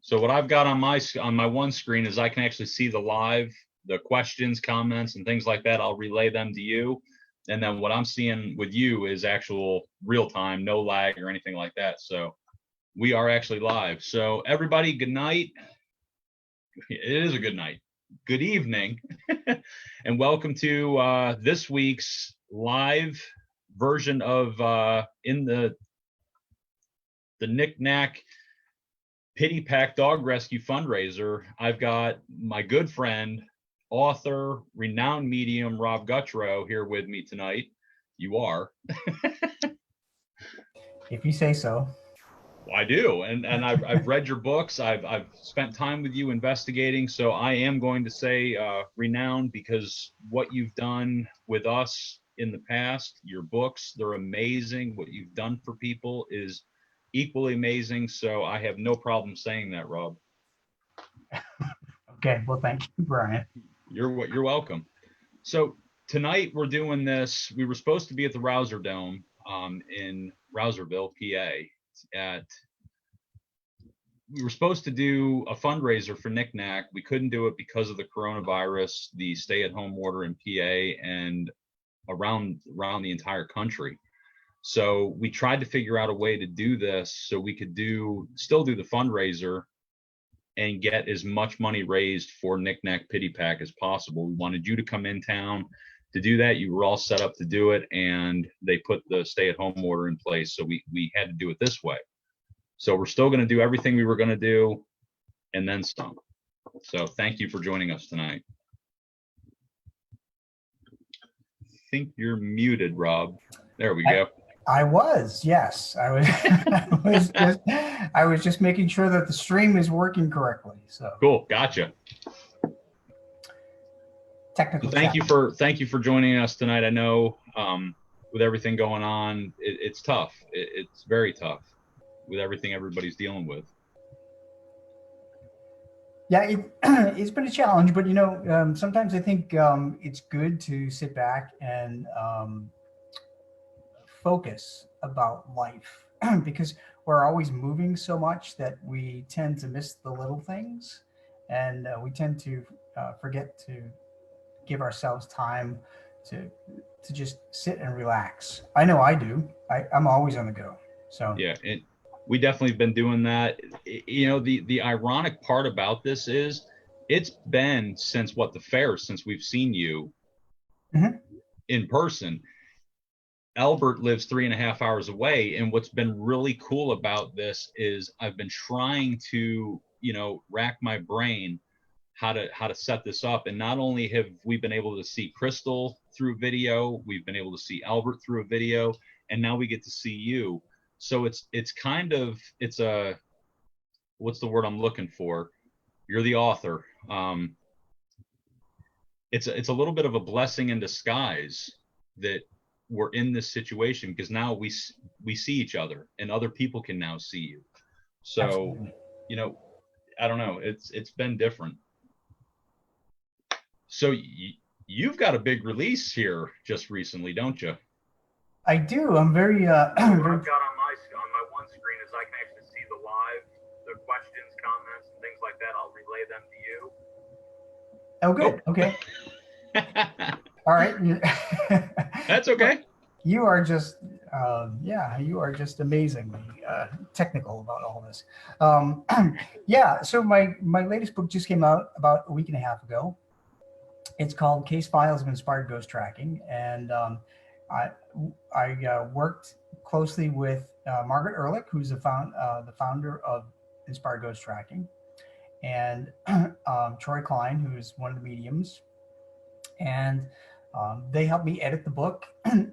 So what I've got on my one screen is I can actually see the questions, comments, and things like that. I'll relay them to you. And then what I'm seeing with you is actual real time, no lag or anything like that. So we are actually live. So everybody, good night. It is a good night. Good evening. And welcome to this week's live version of in the Knick Knack Pity Pack Dog Rescue fundraiser. I've got my good friend, author, renowned medium Rob Guttrow here with me tonight. You are. If you say so. I do, and I've read your books. I've spent time with you investigating. So I am going to say renowned, because what you've done with us in the past, your books, they're amazing. What you've done for people is equally amazing. So I have no problem saying that, Rob. Okay, well, thank you, Brian. You're welcome. So tonight we're doing this. We were supposed to be at the Rouser Dome in Rouserville, PA. We were supposed to do a fundraiser for Knick Knack. We couldn't do it because of the coronavirus, the stay-at-home order in PA and around the entire country. So we tried to figure out a way to do this so we could still do the fundraiser and get as much money raised for Knick Knack Pity Pack as possible. We wanted you to come in town to do that. You were all set up to do it, and they put the stay-at-home order in place, so we had to do it this way. So we're still going to do everything we were going to do and then some. So thank you for joining us tonight. I think you're muted, Rob. There we go. I was, yes. I was I was just making sure that the stream is working correctly. So cool, gotcha. Technical. So thank you for joining us tonight. I know with everything going on, it's tough. It's very tough with everything everybody's dealing with. Yeah, it's been a challenge, but sometimes I think it's good to sit back and focus about life because we're always moving so much that we tend to miss the little things, and we tend to forget to give ourselves time to just sit and relax. I know I do. I'm always on the go. So yeah, we definitely have been doing that. The ironic part about this is it's been since the fair, since we've seen you in person. Albert lives 3.5 hours away. And what's been really cool about this is I've been trying to, rack my brain how to set this up. And not only have we been able to see Crystal through video, we've been able to see Albert through a video, and now we get to see you. So it's a, what's the word I'm looking for? You're the author. It's a little bit of a blessing in disguise that we're in this situation, because now we see each other and other people can now see you. So, absolutely. I don't know. It's been different. So you've got a big release here just recently, don't you? I do. I'm very. What I've got on my one screen is I can actually see the questions, comments, and things like that. I'll relay them to you. Oh, good. Okay. All right. That's okay. You are just, you are just amazingly technical about all this. Yeah. So my latest book just came out about a week and a half ago. It's called Case Files of Inspired Ghost Tracking, and I worked closely with Margaret Ehrlich, who's the founder of Inspired Ghost Tracking, and Troy Klein, who's one of the mediums, and they helped me edit the book.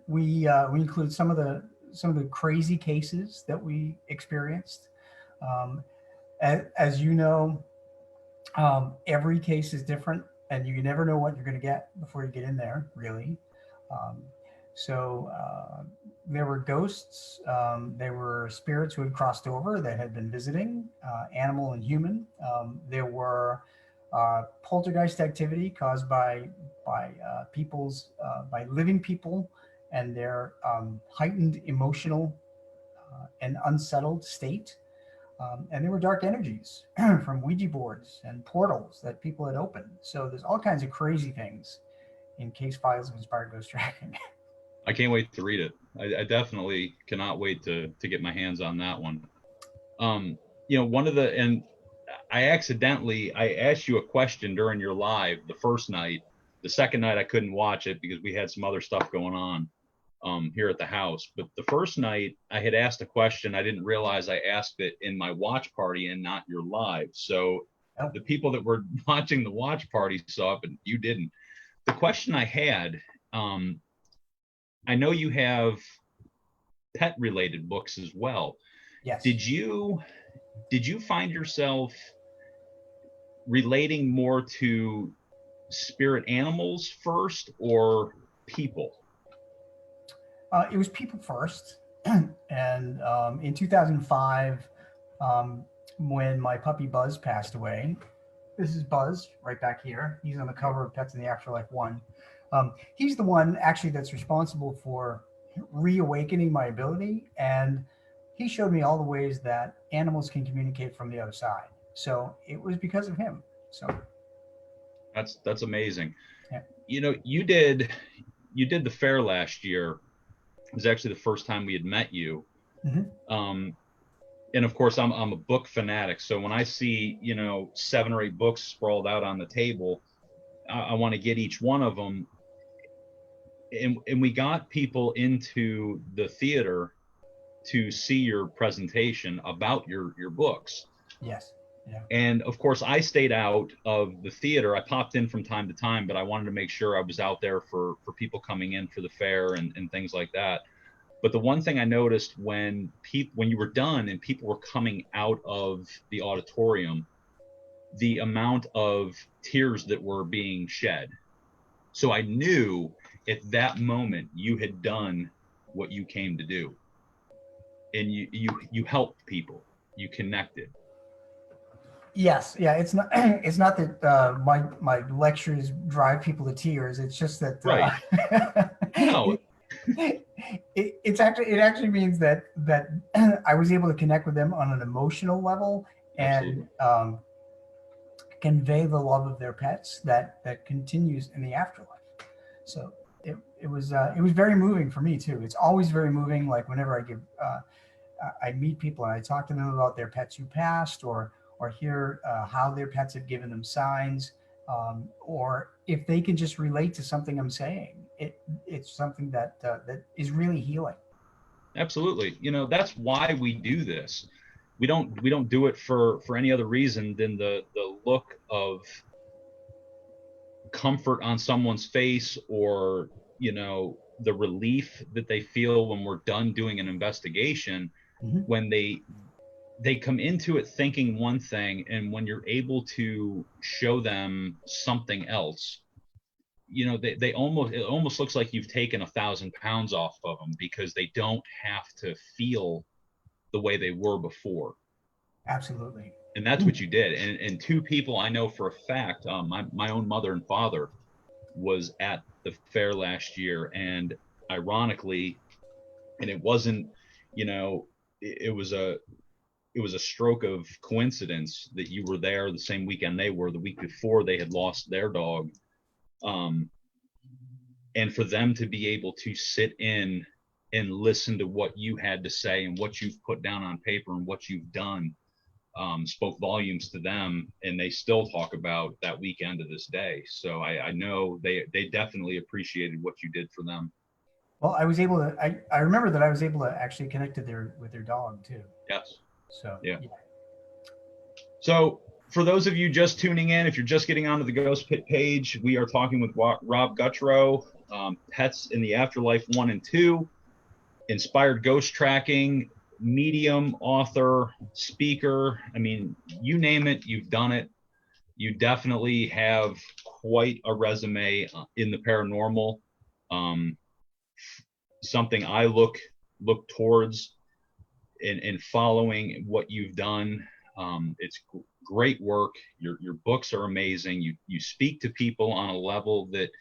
We include some of the crazy cases that we experienced. As you know, every case is different, and you never know what you're going to get before you get in there, really. So there were ghosts, there were spirits who had crossed over that had been visiting, animal and human. There were poltergeist activity caused by living people and their heightened emotional and unsettled state. And there were dark energies from Ouija boards and portals that people had opened. So there's all kinds of crazy things in Case Files of Inspired Ghost Tracking. I can't wait to read it. I definitely cannot wait to get my hands on that one. One of the, and I asked you a question during your live the first night. The second night I couldn't watch it because we had some other stuff going on here at the house. But the first night I had asked a question. I didn't realize I asked it in my watch party and not your live. So Oh. the people that were watching the watch party saw it, but you didn't. The question I had, I know you have pet related books as well. Yes. Did you find yourself relating more to spirit animals first or people? It was people first. And in 2005, when my puppy Buzz passed away, this is Buzz right back here. He's on the cover of Pets in the Afterlife 1. He's the one actually that's responsible for reawakening my ability. And he showed me all the ways that animals can communicate from the other side. So it was because of him. So that's amazing. Yeah. You did the fair last year. It was actually the first time we had met you. Mm-hmm. And of course I'm a book fanatic. So when I see, 7 or 8 books sprawled out on the table, I want to get each one of them. And we got people into the theater to see your presentation about your books. Yes. Yeah. And of course I stayed out of the theater. I popped in from time to time, but I wanted to make sure I was out there for people coming in for the fair and things like that. But the one thing I noticed when you were done and people were coming out of the auditorium, the amount of tears that were being shed. So I knew at that moment you had done what you came to do. And you helped people. You connected. Yes, yeah. It's not. It's not that my lectures drive people to tears. It's just that. Right. No. It actually means that I was able to connect with them on an emotional level and convey the love of their pets that continues in the afterlife. So it was very moving for me too. It's always very moving. Like whenever I meet people and I talk to them about their pets who passed or hear how their pets have given them signs, or if they can just relate to something I'm saying, it's something that is really healing. Absolutely. That's why we do this. We don't do it for any other reason than the look of comfort on someone's face, or the relief that they feel when we're done doing an investigation. Mm-hmm. When they come into it thinking one thing, and when you're able to show them something else, it almost looks like you've taken 1,000 pounds off of them, because they don't have to feel the way they were before. Absolutely. And that's what you did. And 2 people I know for a fact, my own mother and father was at the fair last year, and ironically, and it wasn't, it was a stroke of coincidence that you were there the same weekend they were. The week before, they had lost their dog. And for them to be able to sit in and listen to what you had to say and what you've put down on paper and what you've done, spoke volumes to them, and they still talk about that weekend to this day. So I know they definitely appreciated what you did for them. Well, I was able to. I remember that I was able to actually connect with their dog too. Yes. So yeah. So for those of you just tuning in, if you're just getting onto the Ghost Pit page, we are talking with Rob Guttrow, Pets in the Afterlife 1 and 2, Inspired Ghost Tracking, medium, author, speaker. I mean, you name it, you've done it. You definitely have quite a resume in the paranormal. Something I look towards in following what you've done. It's great work. Your books are amazing. You speak to people on a level that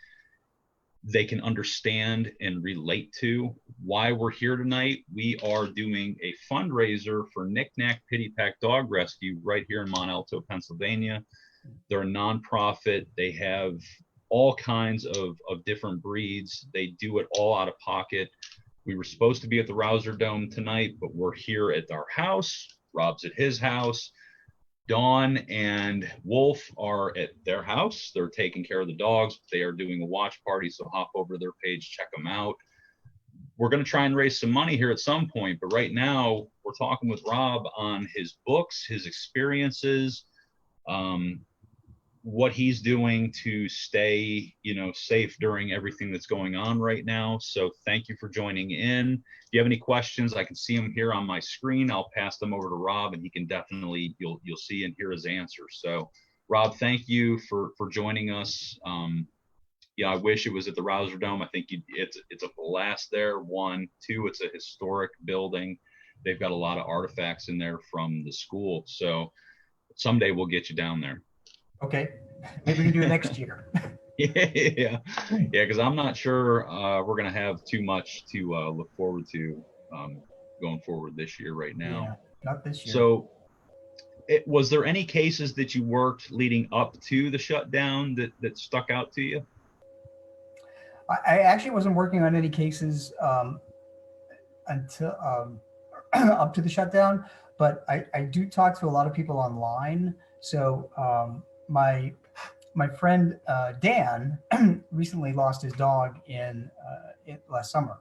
they can understand and relate to why we're here tonight. We are doing a fundraiser for Knick Knack Pity Pack Dog Rescue right here in Mont Alto, Pennsylvania. They're a nonprofit. They have all kinds of different breeds. They do it all out of pocket. We were supposed to be at the Rouser Dome tonight, but we're here at our house. Rob's at his house. Dawn and Wolf are at their house. They're taking care of the dogs. They are doing a watch party, so hop over to their page, check them out. We're going to try and raise some money here at some point, but right now we're talking with Rob on his books, his experiences, what he's doing to stay, safe during everything that's going on right now. So thank you for joining in. If you have any questions, I can see them here on my screen. I'll pass them over to Rob, and he can definitely, you'll see and hear his answer. So Rob, thank you for joining us. I wish it was at the Rouser Dome. I think it's a blast there. 1, 2, it's a historic building. They've got a lot of artifacts in there from the school. So someday we'll get you down there. Okay, maybe we can do it next year. Yeah, because I'm not sure we're going to have too much to look forward to going forward this year right now. Yeah, not this year. So was there any cases that you worked leading up to the shutdown that stuck out to you? I actually wasn't working on any cases until up to the shutdown, but I do talk to a lot of people online. So my friend Dan recently lost his dog in last summer,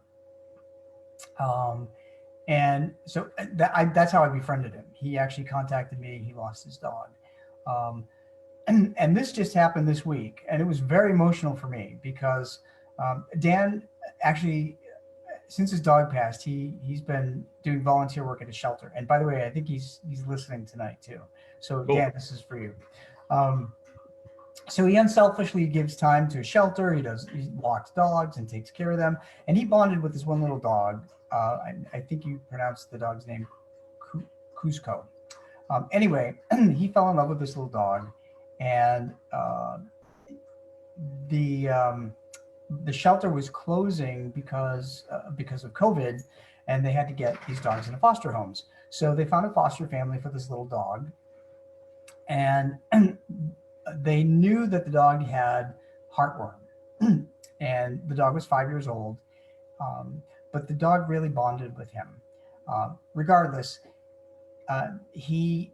and so that's how I befriended him. He actually contacted me. He lost his dog, and this just happened this week, and it was very emotional for me because Dan actually, since his dog passed, he's been doing volunteer work at a shelter. And by the way, I think he's listening tonight too. So cool. Dan, this is for you. So he unselfishly gives time to a shelter. He walks dogs and takes care of them. And he bonded with this one little dog. I think you pronounced the dog's name Cusco. Anyway, he fell in love with this little dog, and the shelter was closing because of COVID, and they had to get these dogs into foster homes. So they found a foster family for this little dog, and they knew that the dog had heartworm, and the dog was 5 years old, but the dog really bonded with him. Regardless, he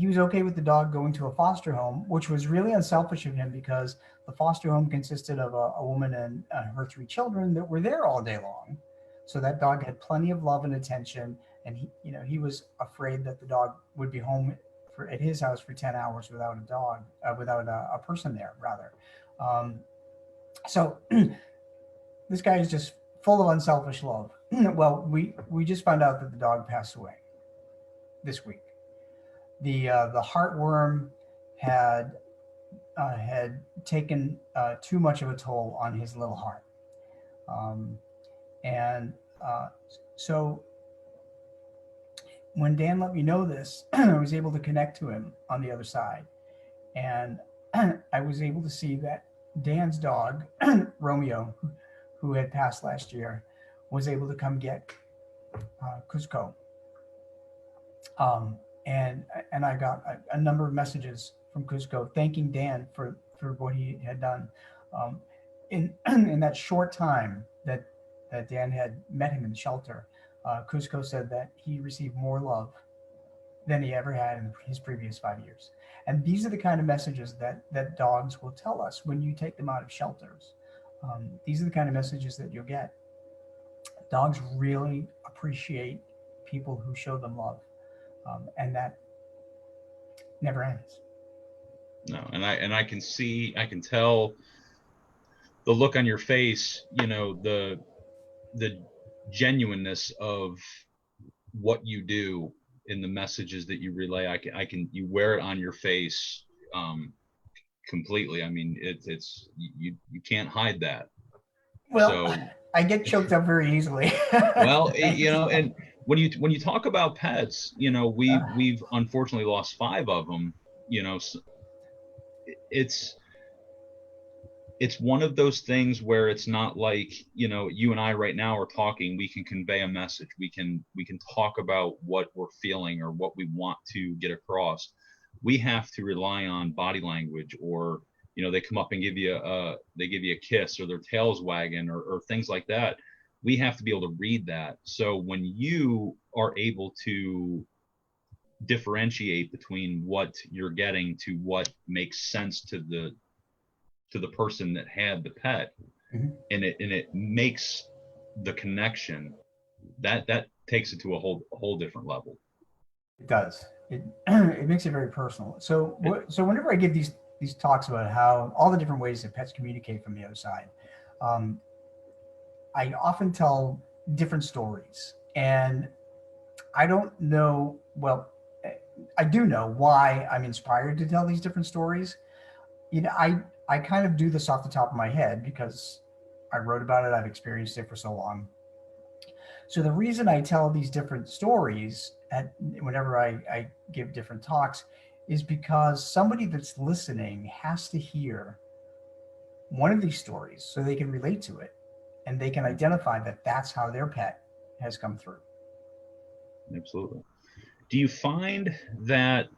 was okay with the dog going to a foster home, which was really unselfish of him because the foster home consisted of a woman and her 3 children that were there all day long. So that dog had plenty of love and attention, and he was afraid that the dog would be home at his house for 10 hours without a person there, rather. So this guy is just full of unselfish love. Well, we just found out that the dog passed away this week. The heartworm had taken too much of a toll on his little heart, so when Dan let me know this, I was able to connect to him on the other side, and I was able to see that Dan's dog Romeo, who had passed last year, was able to come get Cusco. And I got a number of messages from Cusco thanking Dan for what he had done. In that short time that Dan had met him in the shelter, Cusco said that he received more love than he ever had in his previous 5 years. And these are the kind of messages that dogs will tell us when you take them out of shelters. These are the kind of messages that you'll get. Dogs really appreciate people who show them love. And that never ends. No, and I can tell the look on your face, the genuineness of what you do in the messages that you relay. You wear it on your face completely. I mean, it's you can't hide that. Well, so, I get choked up very easily. Well, and when you talk about pets, we've unfortunately lost 5 of them. So it's it's one of those things where it's not like, you know, you and I right now are talking, we can convey a message. We can talk about what we're feeling or what we want to get across. We have to rely on body language, or, you know, they come up and give you a kiss, or their tails wagging, or things like that. We have to be able to read that. So when you are able to differentiate between what you're getting to what makes sense to the person that had the pet, Mhm. and it makes the connection, that takes it to a whole different level. It does. It it makes it very personal. So It, so whenever I give these talks about how all the different ways that pets communicate from the other side, um, I often tell different stories, and I don't know. Well, I do know why I'm inspired to tell these different stories. You know, I kind of do this off the top of my head because I wrote about it. I've experienced it for so long. So the reason I tell these different stories whenever I give different talks is because somebody that's listening has to hear one of these stories so they can relate to it and they can identify that that's how their pet has come through. absolutely. Do you find that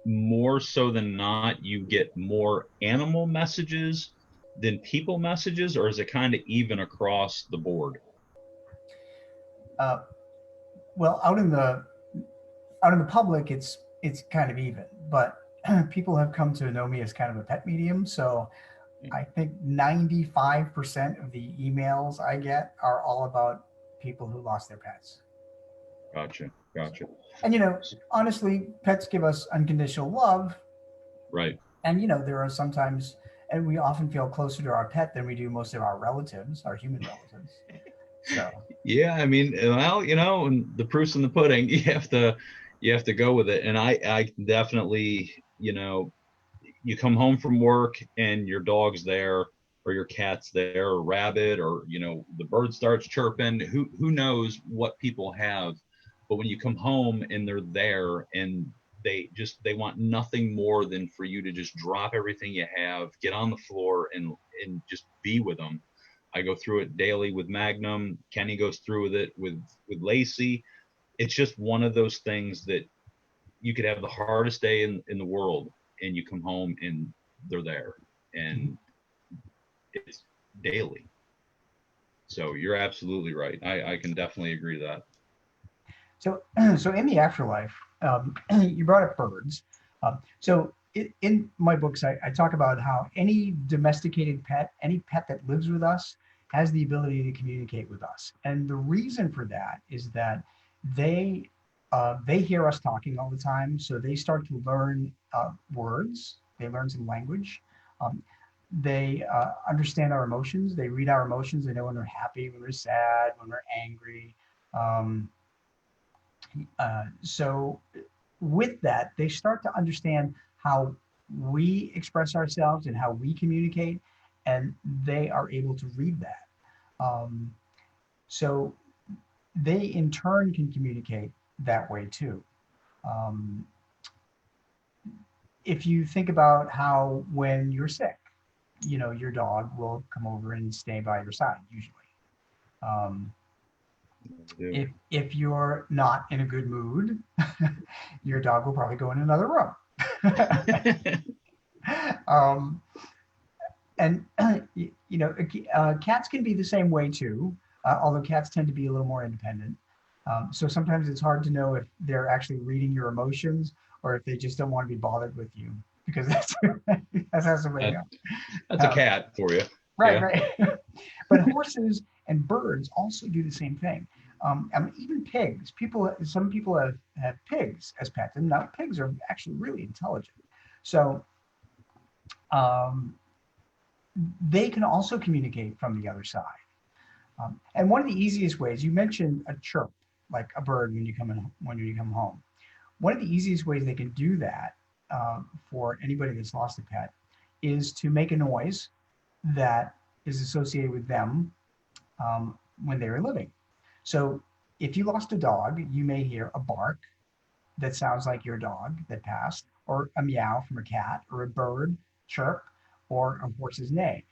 more so than not you get more animal messages than people messages, or is it kind of even across the board? Uh, well, out in the public, it's kind of even, but people have come to know me as kind of a pet medium. So I think 95% of the emails I get are all about people who lost their pets. Gotcha, So, gotcha. and honestly, pets give us unconditional love, Right. and there are sometimes, and we often feel closer to our pet than we do most of our relatives, our human relatives. So, Yeah, I mean, well, you know, and the proof's in the pudding. You have to go with it. And I definitely, you know, you come home from work and your dog's there, or your cat's there, or rabbit, or, you know, the bird starts chirping. Who knows what people have? But when you come home and they're there, and they want nothing more than for you to just drop everything you have, get on the floor, and just be with them. I go through it daily with Magnum. Kenny goes through with it with Lacey. It's just one of those things that you could have the hardest day in the world, and you come home and they're there, and it's daily. So you're absolutely right. I can definitely agree to that. so, so in the afterlife, you brought up birds. So in my books, I talk about how any domesticated pet, any pet that lives with us, has the ability to communicate with us. And the reason for that is that they they hear us talking all the time, so they start to learn words. They learn some language. Um, they understand our emotions. They read our emotions. They know when we're happy, when we're sad, when we're angry. Um, so with that, they start to understand how we express ourselves and how we communicate, and they are able to read that. Um, so they in turn can communicate that way too. Um, if you think about how when you're sick, your dog will come over and stay by your side usually. Um, if you're not in a good mood, your dog will probably go in another room. um, and cats can be the same way too, although cats tend to be a little more independent. So sometimes it's hard to know if they're actually reading your emotions or if they just don't want to be bothered with you, because that's how somebody that, know. that's a Um, cat for you. right, Yeah. right. But horses and birds also do the same thing. I mean, even pigs. Some people have pigs as pets, and now pigs are actually really intelligent. So um, they can also communicate from the other side. And one of the easiest ways, you mentioned a chirp, like a bird when you come home. One of the easiest ways they can do that for anybody that's lost a pet is to make a noise that is associated with them when they were living. So if you lost a dog, you may hear a bark that sounds like your dog that passed, or a meow from a cat, or a bird chirp, or a horse's neigh.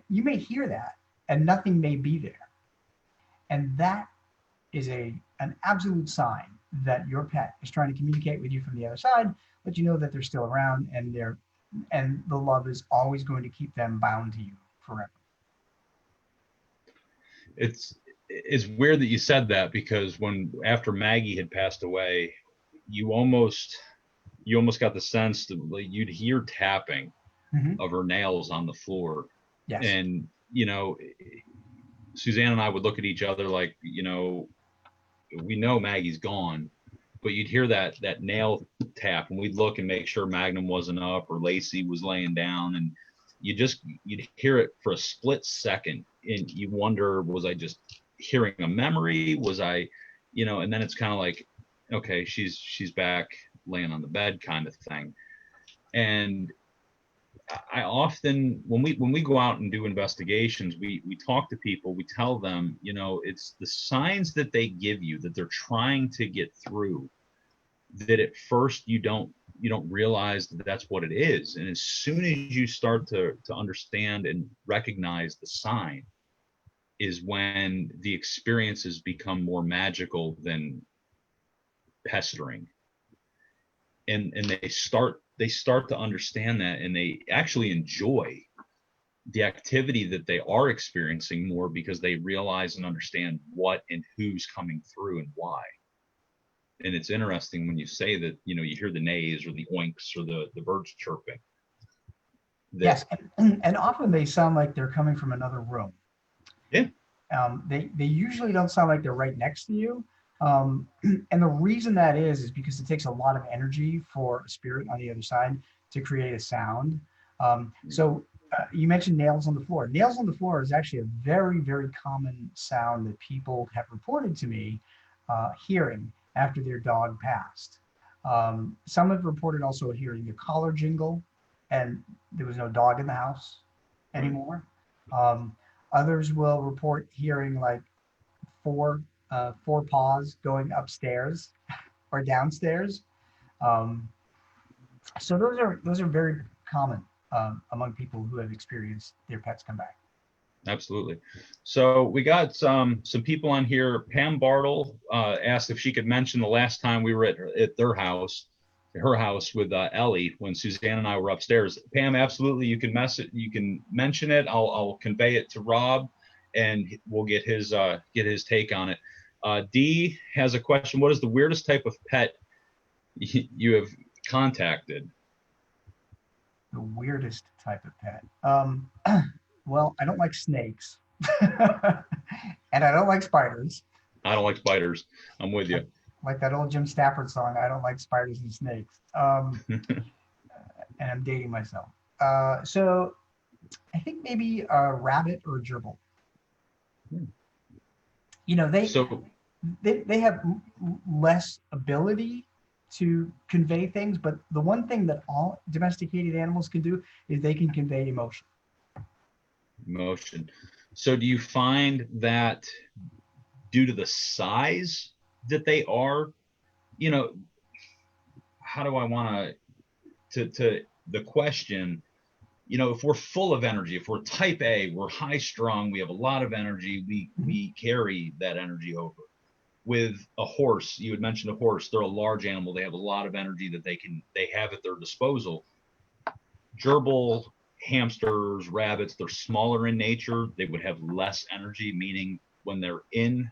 You may hear that and nothing may be there. And that is an absolute sign that your pet is trying to communicate with you from the other side, but you know that they're still around and the love is always going to keep them bound to you forever. It's weird that you said that, because after Maggie had passed away, you almost got the sense that, like, you'd hear tapping of her nails on the floor. Yes. And, Suzanne and I would look at each other like, we know Maggie's gone, but you'd hear that nail tap, and we'd look and make sure Magnum wasn't up or Lacey was laying down, and you'd hear it for a split second, and you wonder, was I just hearing a memory? Was I, and then it's kind of like, okay, she's back laying on the bed, kind of thing. And I often, when we go out and do investigations, we talk to people, we tell them, it's the signs that they give you that they're trying to get through, that at first you don't realize that that's what it is. And as soon as you start to understand and recognize the sign, is when the experiences become more magical than pestering. And they start to understand that, and they actually enjoy the activity that they are experiencing more, because they realize and understand what and who's coming through and why. And it's interesting when you say that, you hear the neighs or the oinks or the birds chirping. Yes, and often they sound like they're coming from another room. Yeah. They usually don't sound like they're right next to you. And the reason that is because it takes a lot of energy for a spirit on the other side to create a sound. So you mentioned nails on the floor. Nails on the floor is actually a very, very common sound that people have reported to me hearing after their dog passed. Some have reported also hearing the collar jingle, and there was no dog in the house anymore. Others will report hearing like four paws going upstairs or downstairs. So those are very common among people who have experienced their pets come back. Absolutely. So we got some people on here. Pam Bartle asked if she could mention the last time we were at her house with Ellie, when Suzanne and I were upstairs. Pam, absolutely, you can mention it. I'll convey it to Rob, and we'll get his take on it. Dee has a question. What is the weirdest type of pet you have contacted? The weirdest type of pet. Well, I don't like snakes, and I don't like spiders. I don't like spiders. I'm with you. Like that old Jim Stafford song, I don't like spiders and snakes. And I'm dating myself. So I think maybe a rabbit or a gerbil. They have less ability to convey things, but the one thing that all domesticated animals can do is they can convey emotion. So do you find that due to the size that they are, how do I want to the question, if we're full of energy, if we're type A, we're high strung, we have a lot of energy, we carry that energy over. With a horse, you had mentioned a horse, they're a large animal, they have a lot of energy that they have at their disposal. Gerbil, hamsters, rabbits, they're smaller in nature, they would have less energy, meaning when they're in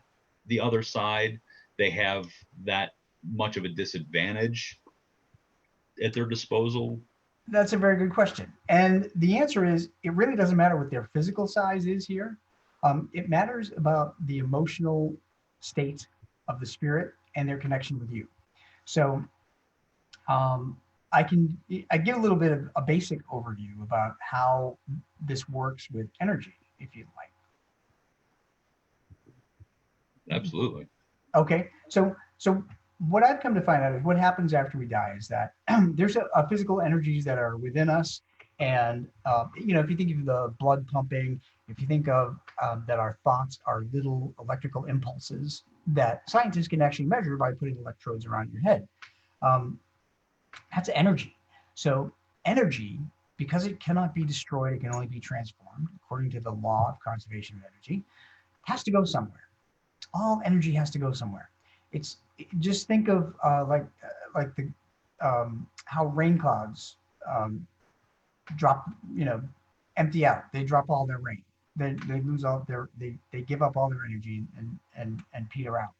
the other side, they have that much of a disadvantage at their disposal. That's a very good question. And the answer is, it really doesn't matter what their physical size is here. It matters about the emotional state of the spirit and their connection with you. So I give a little bit of a basic overview about how this works with energy, if you'd like. Absolutely. Okay, so what I've come to find out is what happens after we die is that there's a physical energies that are within us. And, if you think of the blood pumping, if you think of that our thoughts are little electrical impulses that scientists can actually measure by putting electrodes around your head. That's energy. So energy because it cannot be destroyed, it can only be transformed according to the law of conservation of energy, has to go somewhere. All energy has to go somewhere. Just think of like the how rain clouds drop, empty out. They drop all their rain. They lose all their they give up all their energy and peter out.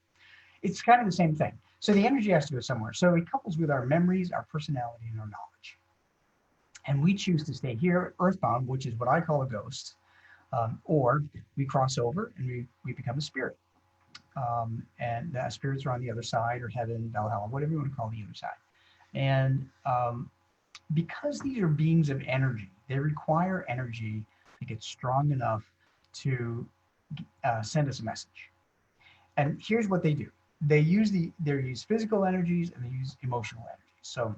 It's kind of the same thing. So the energy has to go somewhere. So it couples with our memories, our personality, and our knowledge. And we choose to stay here, earthbound, which is what I call a ghost, or we cross over and we become a spirit. And spirits are on the other side, or heaven, Valhalla, whatever you want to call the other side. And because these are beings of energy, they require energy to get strong enough to send us a message. And here's what they do: they use physical energies and they use emotional energies. So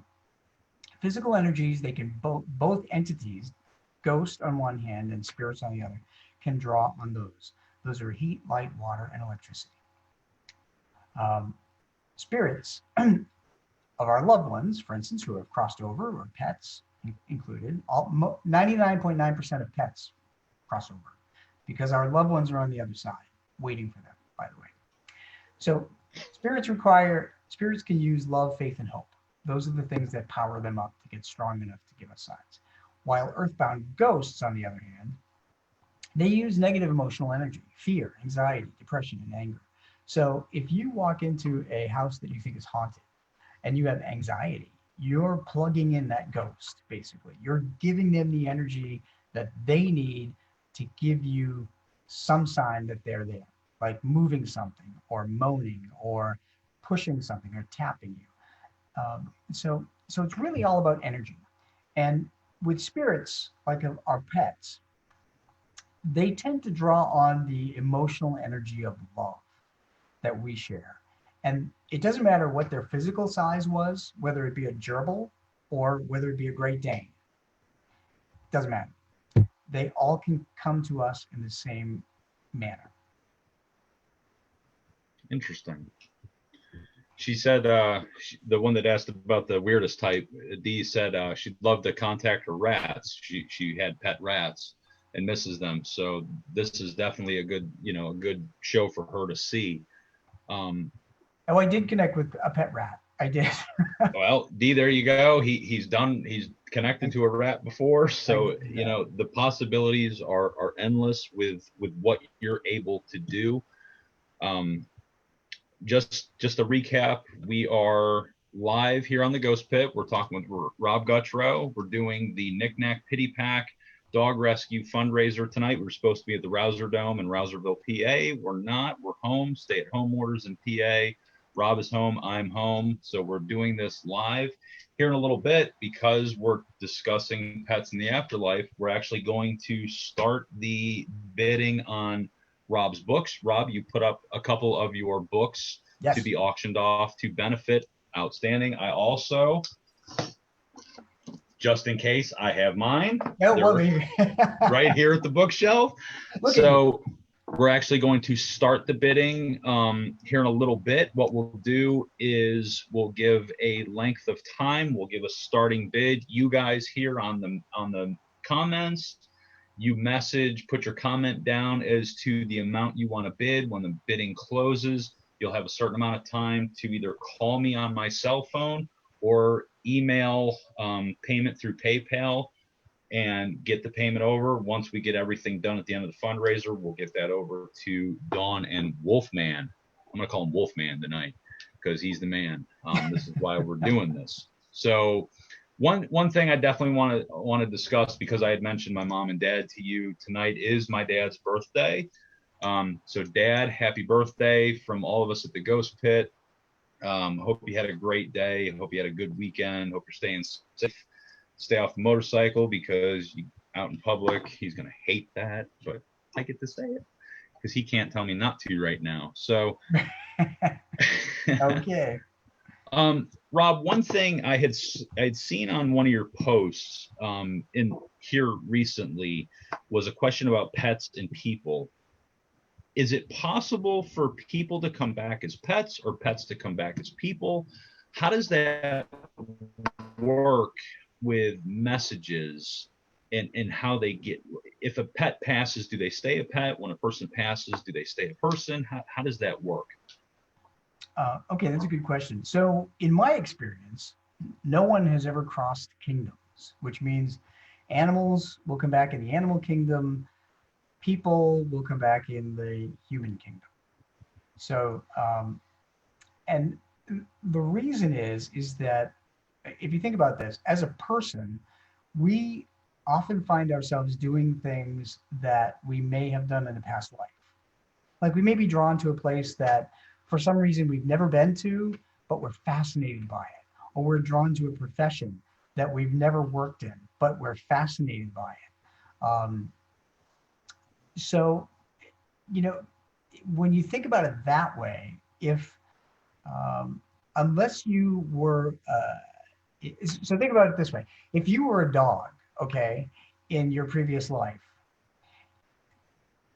physical energies, they can both entities, ghost on one hand and spirits on the other, can draw on those. Those are heat, light, water, and electricity. Spirits of our loved ones, for instance, who have crossed over, or pets included, 99.9% of pets cross over because our loved ones are on the other side waiting for them, by the way. So spirits can use love, faith, and hope. Those are the things that power them up to get strong enough to give us signs. While earthbound ghosts, on the other hand, they use negative emotional energy, fear, anxiety, depression, and anger. So if you walk into a house that you think is haunted and you have anxiety, you're plugging in that ghost, basically. You're giving them the energy that they need to give you some sign that they're there, like moving something or moaning or pushing something or tapping you. So it's really all about energy. And with spirits, like our pets, they tend to draw on the emotional energy of love that we share. And it doesn't matter what their physical size was, whether it be a gerbil or whether it be a Great Dane. Doesn't matter. They all can come to us in the same manner. Interesting. She said, the one that asked about the weirdest type, Dee said she'd love to contact her rats. She had pet rats and misses them. So this is definitely a good show for her to see. I did connect with a pet rat. I did. Well, Dee, there you go. He's connected to a rat before. So, the possibilities are endless with what you're able to do. Just a recap, we are live here on the Ghost Pit. We're talking with Rob Guttrow. We're doing the Knick Knack Pity Pack Dog Rescue fundraiser tonight. We were supposed to be at the Rouser Dome in Rouserville, PA. We're not. We're home. Stay-at-home orders in PA. Rob is home. I'm home. So we're doing this live. Here in a little bit, because we're discussing pets in the afterlife, we're actually going to start the bidding on Rob's books. Rob, you put up a couple of your books to be auctioned off to benefit. Outstanding. I also, just in case, I have mine. Right here at the bookshelf. So we're actually going to start the bidding here in a little bit. What we'll do is we'll give a length of time. We'll give a starting bid. You guys here on the comments, you put your comment down as to the amount you want to bid. When the bidding closes, you'll have a certain amount of time to either call me on my cell phone or email payment through PayPal and get the payment over. Once we get everything done at the end of the fundraiser, we'll get that over to Dawn and Wolfman. I'm going to call him Wolfman tonight because he's the man. This is why we're doing this. So one thing I definitely want to discuss, because I had mentioned my mom and dad to you tonight, is my dad's birthday. So Dad, happy birthday from all of us at the Ghost Pit. Hope you had a great day. Hope you had a good weekend. Hope you're staying safe. Stay off the motorcycle, because out in public, he's going to hate that, but I get to say it because he can't tell me not to right now. So, okay. Rob, one thing I'd seen on one of your posts in here recently was a question about pets and people. Is it possible for people to come back as pets or pets to come back as people? How does that work with messages and how they get, if a pet passes, do they stay a pet? When a person passes, do they stay a person? How does that work? Okay, that's a good question. So, in my experience, no one has ever crossed kingdoms, which means animals will come back in the animal kingdom, people will come back in the human kingdom. So, and the reason is that if you think about this, as a person, we often find ourselves doing things that we may have done in a past life. Like we may be drawn to a place that for some reason we've never been to, but we're fascinated by it. Or we're drawn to a profession that we've never worked in, but we're fascinated by it. So, you know, when you think about it that way, if unless you were, so think about it this way: if you were a dog, okay, in your previous life,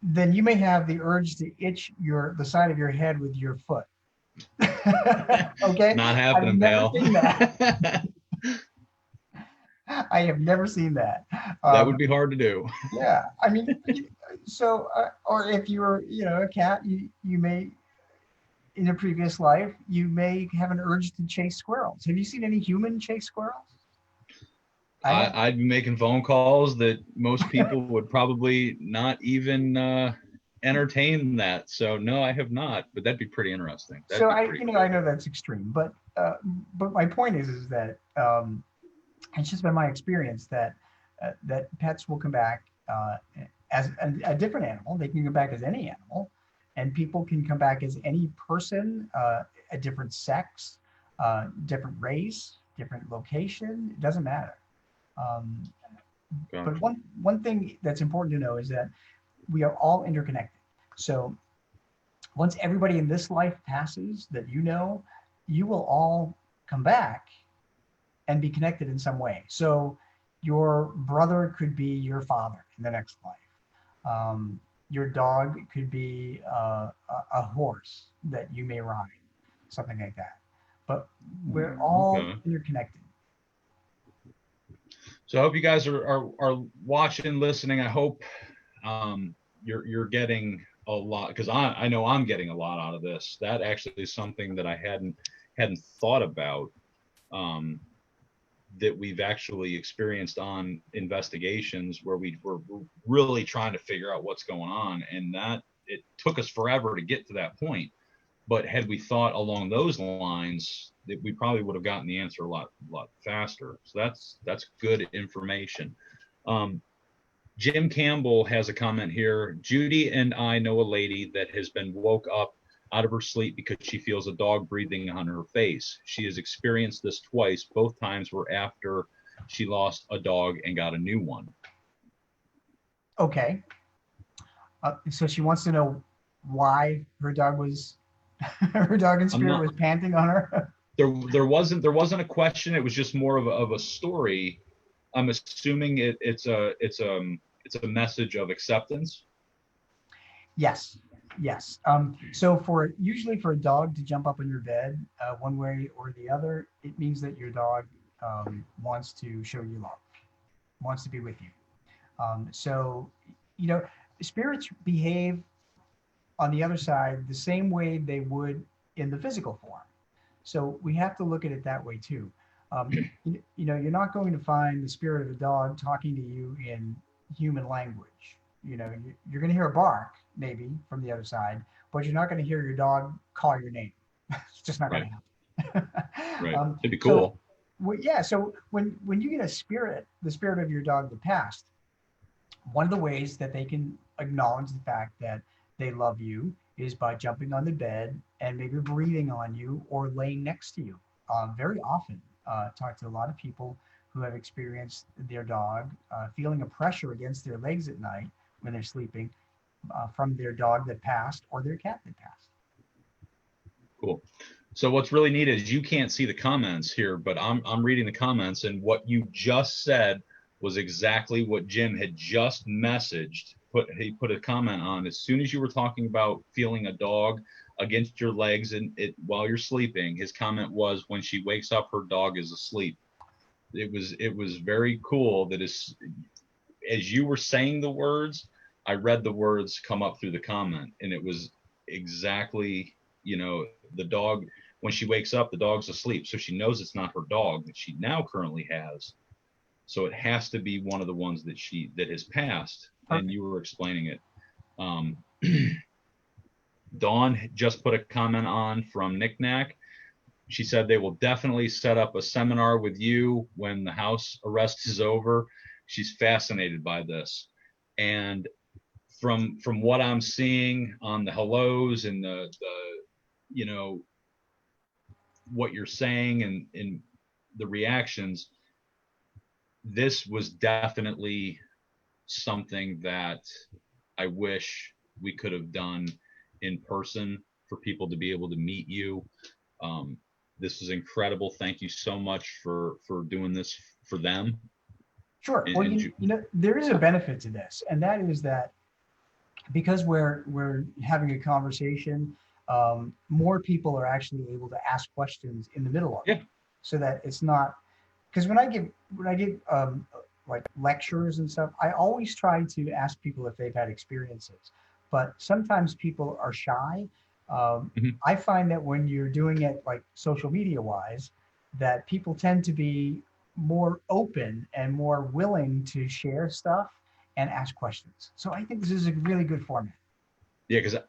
then you may have the urge to itch the side of your head with your foot. Okay, Not I've happening, never pal. seen that. I have never seen that. That would be hard to do. Yeah, I mean, so or if you were, a cat, you may in a previous life you may have an urge to chase squirrels. Have you seen any human chase squirrels? I'd be making phone calls that most people would probably not even entertain that. So no, I have not, but that'd be pretty interesting. That'd So be pretty cool. I know that's extreme, but my point is that it's just been my experience that that pets will come back as a different animal. They can come back as any animal, and people can come back as any person, a different sex, different race, different location. It doesn't matter. Um, Gotcha. but one thing that's important to know is that we are all interconnected. So once everybody in this life passes that you will all come back and be connected in some way. So your brother could be your father in the next life. Your dog could be a horse that you may ride, something like that. But we're all interconnected. So I hope you guys are watching, listening. I hope you're getting a lot, because I know I'm getting a lot out of this. That actually is something that I hadn't thought about, that we've actually experienced on investigations where we were really trying to figure out what's going on, and that it took us forever to get to that point. But had we thought along those lines, that we probably would have gotten the answer a lot faster. So that's good information. Jim Campbell has a comment here. Judy and I know a lady that has been woke up out of her sleep because she feels a dog breathing on her face. She has experienced this twice. Both times were after she lost a dog and got a new one. Okay. So she wants to know why her dog was, her dog in spirit was panting on her. There wasn't a question. It was just more of a story. I'm assuming it's a message of acceptance. Yes. So usually for a dog to jump up in your bed, one way or the other, it means that your dog wants to show you love, wants to be with you. So, spirits behave on the other side the same way they would in the physical form. So we have to look at it that way too. You're not going to find the spirit of a dog talking to you in human language. You're going to hear a bark maybe from the other side, but you're not going to hear your dog call your name. It's just not going to happen. Right. It'd be cool. So when you get the spirit of your dog that passed, one of the ways that they can acknowledge the fact that they love you is by jumping on the bed and maybe breathing on you or laying next to you. Very often, talk to a lot of people who have experienced their dog feeling a pressure against their legs at night when they're sleeping from their dog that passed or their cat that passed. Cool. So what's really neat is you can't see the comments here, but I'm reading the comments, and what you just said was exactly what Jim had just messaged. He put a comment on as soon as you were talking about feeling a dog against your legs and while you're sleeping. His comment was, when she wakes up, her dog is asleep. it was very cool that as you were saying the words, I read the words come up through the comment, and it was exactly, the dog, when she wakes up, the dog's asleep. So she knows it's not her dog that she now currently has. So it has to be one of the ones that has passed. And Perfect. you were explaining it. Um, Dawn just put a comment on from Knick Knack. She said they will definitely set up a seminar with you when the house arrest is over. She's fascinated by this. And from what I'm seeing on the hellos and the what you're saying and the reactions, this was definitely something that I wish we could have done in person for people to be able to meet you. This is incredible. Thank you so much for doing this for them. Sure. Well, there is a benefit to this, and that is that because we're having a conversation, more people are actually able to ask questions in the middle of it, so that it's not, because when I give like lectures and stuff, I always try to ask people if they've had experiences, but sometimes people are shy. I find that when you're doing it like social media wise, that people tend to be more open and more willing to share stuff and ask questions. So I think this is a really good format. Yeah, because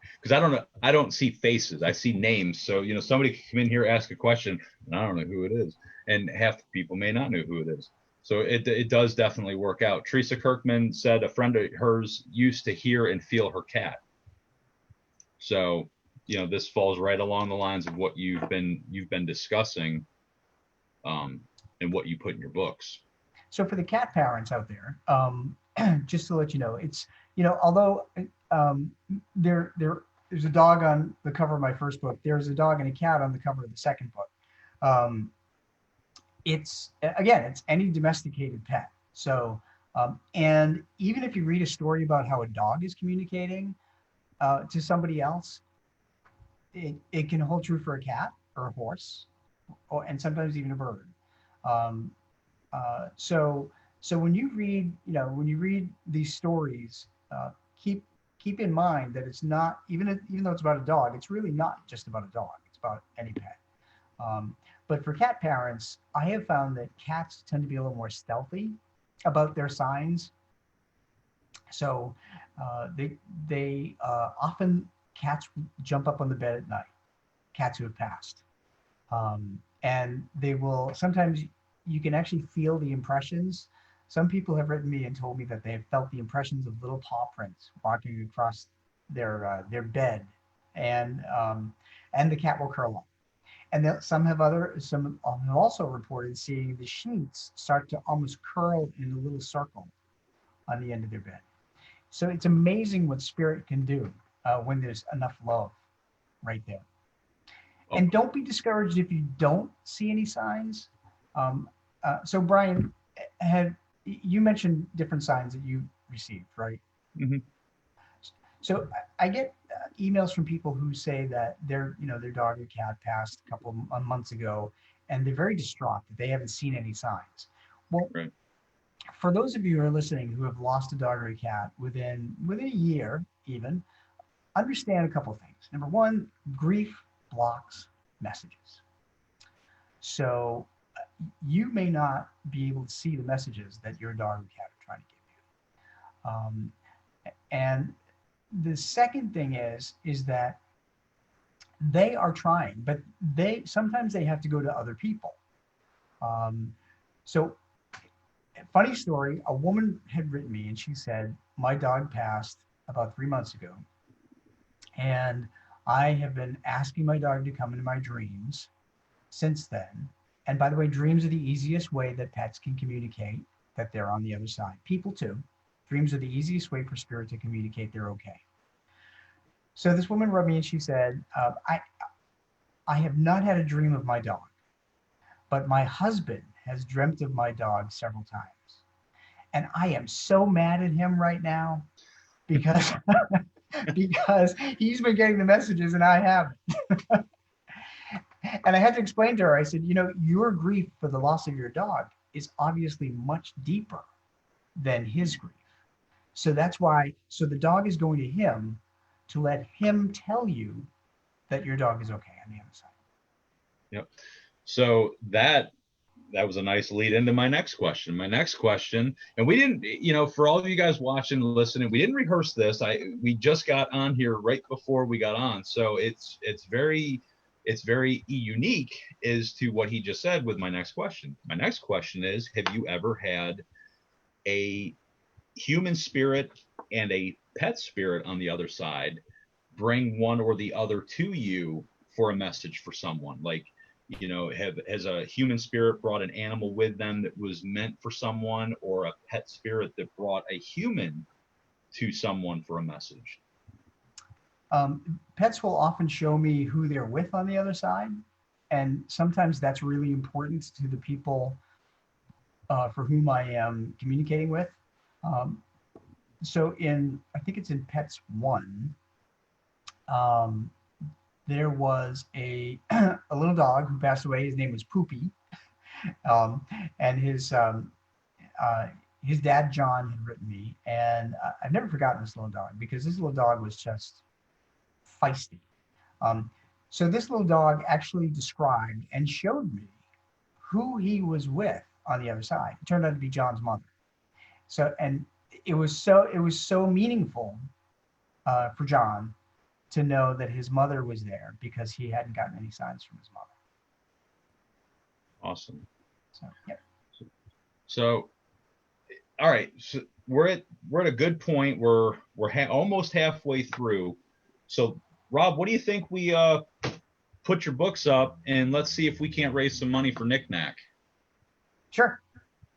I don't see faces, I see names. So somebody can come in here, ask a question, and I don't know who it is, and half the people may not know who it is. So it does definitely work out. Teresa Kirkman said a friend of hers used to hear and feel her cat. So this falls right along the lines of what you've been discussing, and what you put in your books. So for the cat parents out there, just to let you know, it's although there's a dog on the cover of my first book, there's a dog and a cat on the cover of the second book. It's any domesticated pet. So and even if you read a story about how a dog is communicating to somebody else, it can hold true for a cat or a horse, and sometimes even a bird. So when you read these stories, keep in mind that it's not, even though it's about a dog, it's really not just about a dog. It's about any pet. But for cat parents, I have found that cats tend to be a little more stealthy about their signs. So they often, cats jump up on the bed at night, cats who have passed. And they will sometimes, you can actually feel the impressions. Some people have written me and told me that they have felt the impressions of little paw prints walking across their bed, and the cat will curl up. And some have also reported seeing the sheets start to almost curl in a little circle on the end of their bed. So it's amazing what spirit can do when there's enough love right there. Oh. And don't be discouraged if you don't see any signs. So Brian, you mentioned different signs that you received, right? Mm-hmm. So I get emails from people who say that their dog or cat passed a couple of months ago, and they're very distraught that they haven't seen any signs. Well, right. For those of you who are listening who have lost a dog or a cat within a year, even, understand a couple of things. Number one, grief blocks messages. So you may not be able to see the messages that your dog or cat are trying to give you. And the second thing is that they are trying, but sometimes they have to go to other people. So funny story, a woman had written me and she said, my dog passed about 3 months ago. And I have been asking my dog to come into my dreams since then. And by the way, dreams are the easiest way that pets can communicate that they're on the other side. People too. Dreams are the easiest way for spirit to communicate they're okay. So this woman wrote me and she said, I have not had a dream of my dog, but my husband has dreamt of my dog several times. And I am so mad at him right now because, because he's been getting the messages and I haven't. And I had to explain to her, I said, your grief for the loss of your dog is obviously much deeper than his grief. So that's why, so the dog is going to him to let him tell you that your dog is okay on the other side. Yep. So that was a nice lead into my next question. My next question, and we didn't, for all of you guys watching and listening, we didn't rehearse this. We just got on here right before we got on, so it's very unique as to what he just said with my next question. My next question is, have you ever had a human spirit and a pet spirit on the other side bring one or the other to you for a message for someone? Like, has a human spirit brought an animal with them that was meant for someone, or a pet spirit that brought a human to someone for a message? Pets will often show me who they're with on the other side. And sometimes that's really important to the people for whom I am communicating with. So I think it's in Pets 1, there was a little dog who passed away. His name was Poopy. And his dad, John, had written me. And I've never forgotten this little dog, because this little dog was just feisty. So this little dog actually described and showed me who he was with on the other side. It turned out to be John's mother. So, and it was so meaningful for John to know that his mother was there, because he hadn't gotten any signs from his mother. Awesome. So, yeah. So, all right. So we're at a good point. We're almost halfway through. So, Rob, what do you think we put your books up, and let's see if we can't raise some money for Knick-Knack? Sure.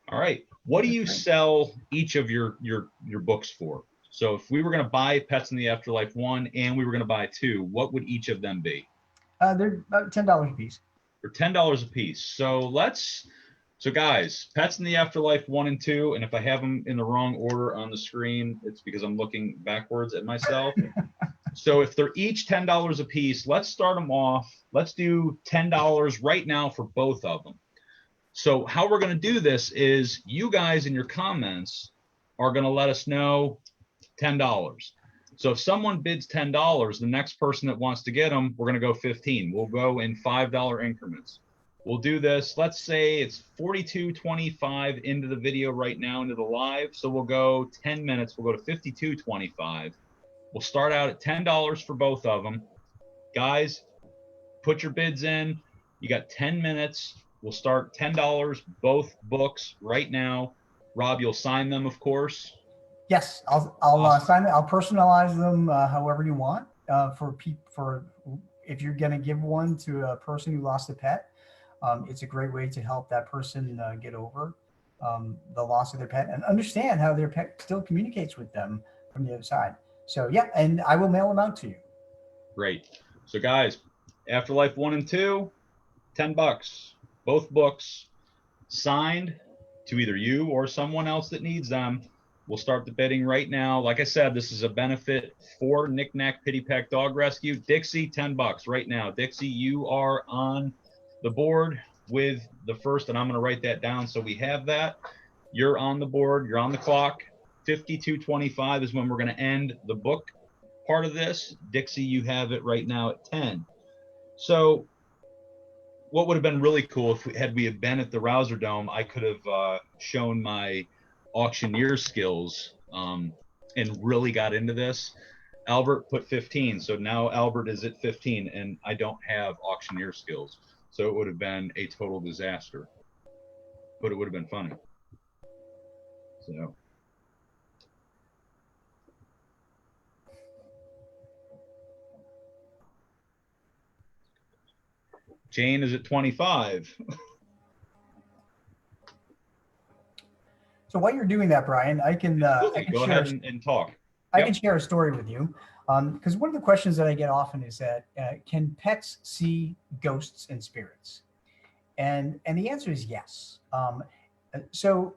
All right. What do you sell each of your books for? So if we were going to buy Pets in the Afterlife 1 and we were going to buy 2, what would each of them be? They're about $10 a piece. They're $10 a piece. So guys, Pets in the Afterlife 1 and 2, and if I have them in the wrong order on the screen, it's because I'm looking backwards at myself. So if they're each $10 a piece, let's start them off. Let's do $10 right now for both of them. So how we're going to do this is, you guys in your comments are going to let us know $10. So if someone bids $10, the next person that wants to get them, we're going to go 15. We'll go in $5 increments. We'll do this. Let's say it's 42.25 into the video right now, into the live. So we'll go 10 minutes. We'll go to 52.25. We'll start out at $10 for both of them. Guys, put your bids in. You got 10 minutes. We'll start $10 both books right now. Rob, you'll sign them, of course. Yes, I'll sign it. I'll personalize them however you want. For if you're going to give one to a person who lost a pet, it's a great way to help that person get over the loss of their pet and understand how their pet still communicates with them from the other side. So yeah, and I will mail them out to you. Great. So guys, Afterlife 1 and 2, $10. Both books signed to either you or someone else that needs them. We'll start the bidding right now. Like I said, this is a benefit for Knick-Knack Pity Pack Dog Rescue. Dixie, $10 right now. Dixie, you are on the board with the first, and I'm going to write that down so we have that. You're on the board. You're on the clock. 52.25 is when we're going to end the book part of this. Dixie, you have it right now at 10. So what would have been really cool if we had been at the Rouser Dome, I could have shown my auctioneer skills and really got into this. Albert put 15, so now Albert is at 15, and I don't have auctioneer skills, so it would have been a total disaster, but it would have been funny. So Jane is at 25. So while you're doing that, Brian, I can go ahead and talk. I can share a story with you, because one of the questions that I get often is that can pets see ghosts and spirits? And the answer is yes. So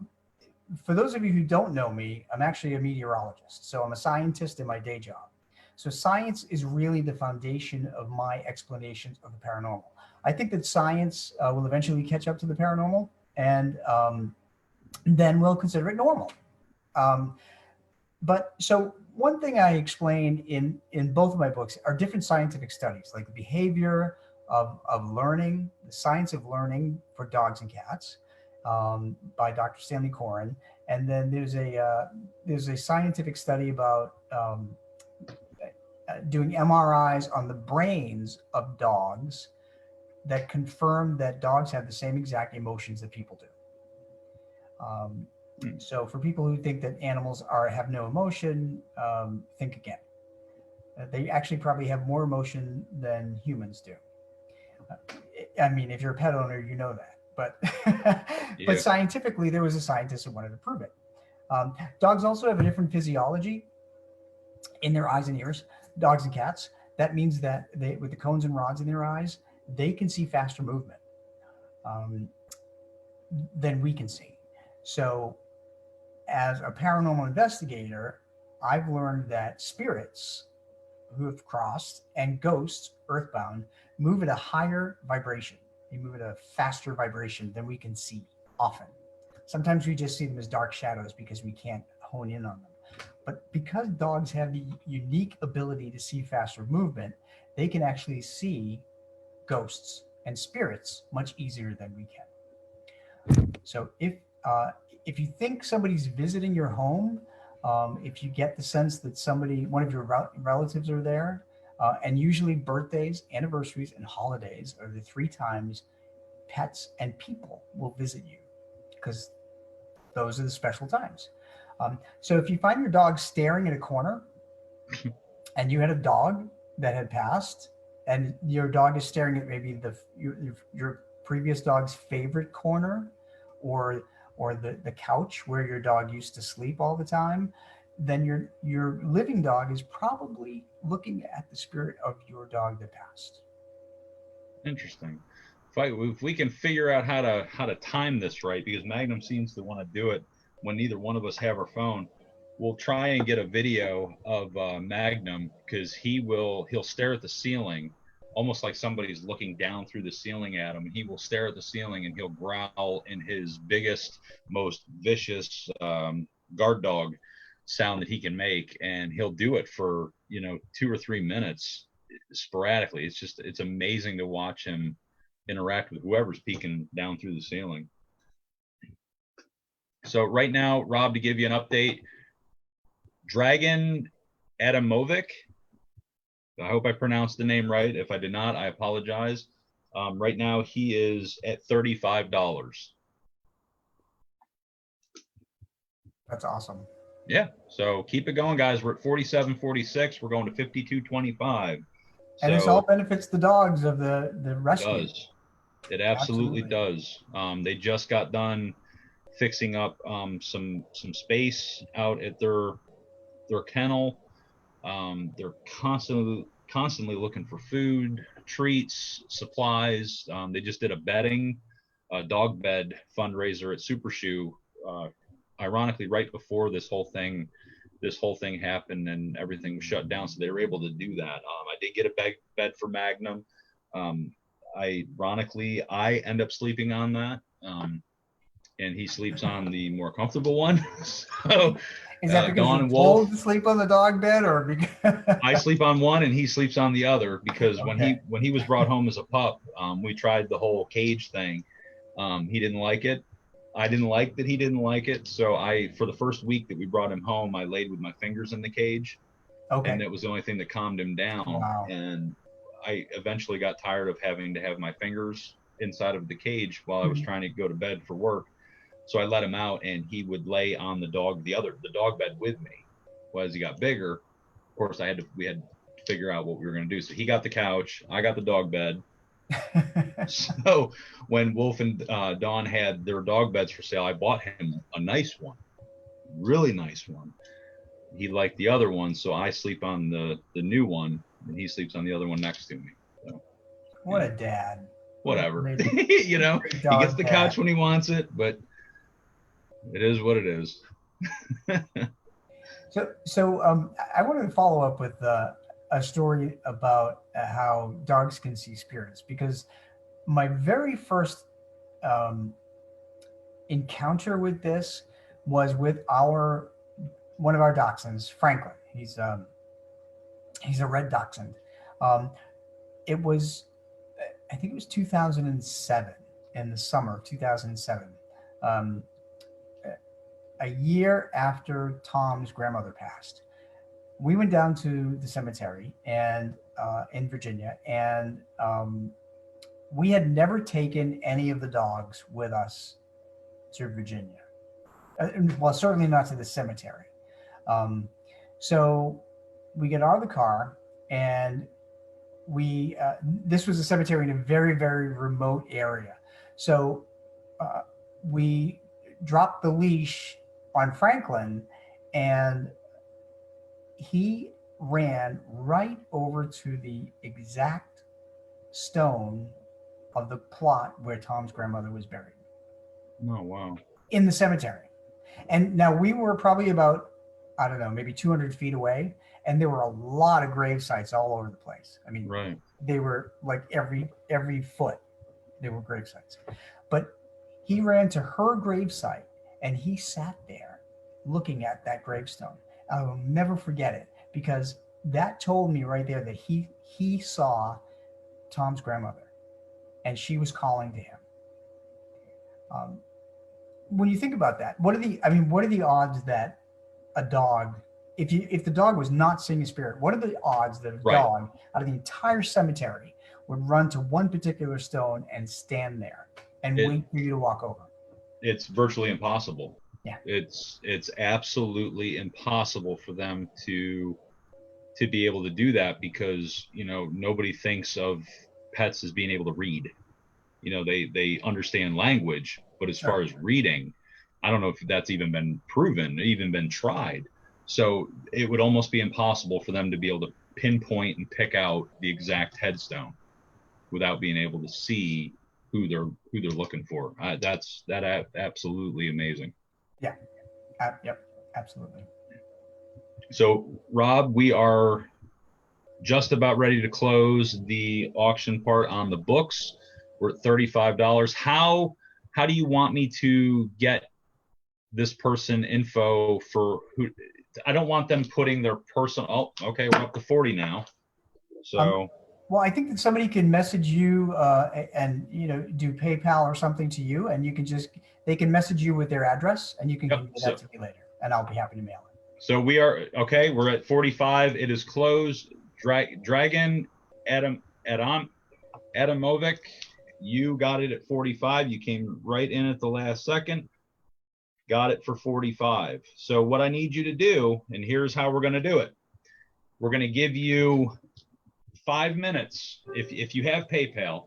for those of you who don't know me, I'm actually a meteorologist. So I'm a scientist in my day job. So science is really the foundation of my explanations of the paranormal. I think that science will eventually catch up to the paranormal, and then we'll consider it normal. But so one thing I explain in both of my books are different scientific studies, like the behavior of learning, the science of learning for dogs and cats, by Dr. Stanley Coren. And then there's a scientific study about doing MRIs on the brains of dogs that confirm that dogs have the same exact emotions that people do. So for people who think that animals have no emotion, think again. They actually probably have more emotion than humans do. I mean, if you're a pet owner, you know that. But but scientifically, there was a scientist who wanted to prove it. Dogs also have a different physiology in their eyes and ears, dogs and cats. That means that with the cones and rods in their eyes, they can see faster movement than we can see. So as a paranormal investigator, I've learned that spirits who have crossed and ghosts, earthbound, move at a higher vibration. They move at a faster vibration than we can see often. Sometimes we just see them as dark shadows because we can't hone in on them. But because dogs have the unique ability to see faster movement, they can actually see ghosts and spirits much easier than we can. So if you think somebody's visiting your home, if you get the sense that one of your relatives are there, and usually birthdays, anniversaries, and holidays are the 3 times pets and people will visit you, because those are the special times. So if you find your dog staring at a corner and you had a dog that had passed and your dog is staring at maybe your previous dog's favorite corner, or the couch where your dog used to sleep all the time, then your living dog is probably looking at the spirit of your dog that passed. Interesting. If we can figure out how to time this right, because Magnum seems to want to do it when neither one of us have our phone, we'll try and get a video of Magnum, because he'll stare at the ceiling almost like somebody's looking down through the ceiling at him, and he will stare at the ceiling and he'll growl in his biggest, most vicious guard dog sound that he can make, and he'll do it for 2 or 3 minutes sporadically. It's amazing to watch him interact with whoever's peeking down through the ceiling. So right now, Rob, to give you an update, Dragon Adamovic, I hope I pronounced the name right. If I did not, I apologize. Right now, he is at $35. That's awesome. Yeah. So keep it going, guys. We're at $47.46. We're going to $52.25. And this all benefits the dogs of the rescue. It does. It absolutely does. They just got done fixing up some space out at their kennel. They're constantly looking for food, treats, supplies. They just did a dog bed fundraiser at Super Shoe, ironically right before this whole thing happened and everything was shut down, so they were able to do that. I did get a bed for Magnum. Ironically, I end up sleeping on that, and he sleeps on the more comfortable one. So is that because you're told to sleep on the dog bed, or because I sleep on one and he sleeps on the other? Because when he was brought home as a pup, we tried the whole cage thing. He didn't like it. I didn't like that he didn't like it. So for the first week that we brought him home, I laid with my fingers in the cage. Okay. And that was the only thing that calmed him down. Wow. And I eventually got tired of having to have my fingers inside of the cage while I was trying to go to bed for work. So I let him out, and he would lay on the dog bed with me. Well, as he got bigger, of course, we had to figure out what we were going to do. So he got the couch, I got the dog bed. So when Wolf and Dawn had their dog beds for sale, I bought him a nice one, really nice one. He liked the other one, so I sleep on the new one, and he sleeps on the other one next to me. So, what a dad! Whatever, he gets the couch when he wants it, but it is what it is. So I wanted to follow up with a story about how dogs can see spirits, because my very first encounter with this was with one of our dachshunds, Franklin. He's a red dachshund. Um, it was, I think it was 2007, in the summer of 2007, um, a year after Tom's grandmother passed. We went down to the cemetery and in Virginia, and we had never taken any of the dogs with us to Virginia. Well, certainly not to the cemetery. Um, so we get out of the car, and this was a cemetery in a very, very remote area. So uh, we dropped the leash on Franklin, and he ran right over to the exact stone of the plot where Tom's grandmother was buried. Oh, wow. In the cemetery. And now we were probably about, I don't know, maybe 200 feet away, and there were a lot of grave sites all over the place. I mean, Right. they were like every foot, there were grave sites. But he ran to her grave site, and he sat there looking at that gravestone. I will never forget it, because that told me right there that he saw Tom's grandmother, and she was calling to him. When you think about that, what are the odds that a dog, if the dog was not seeing a spirit, what are the odds that a Right. dog out of the entire cemetery would run to one particular stone and stand there and wait for you to walk over? It's virtually impossible. Yeah. It's absolutely impossible for them to be able to do that, because nobody thinks of pets as being able to read. They understand language, but as far as reading, I don't know if that's even been proven, even been tried. So it would almost be impossible for them to be able to pinpoint and pick out the exact headstone without being able to see who they're looking for. That's absolutely amazing. Yeah. Yep. Absolutely. So Rob, we are just about ready to close the auction part on the books. We're at $35. How do you want me to get this person info for who? I don't want them putting their personal. Oh, okay, we're up to 40 now. So. Well, I think that somebody can message you and do PayPal or something to you, and they can message you with their address, and you can give that to me later, and I'll be happy to mail it. So we are okay. We're at 45. It is closed. Dragon Adamovic, you got it at 45. You came right in at the last second. Got it for 45. So what I need you to do, and here's how we're going to do it. We're going to give you 5 minutes. If you have PayPal,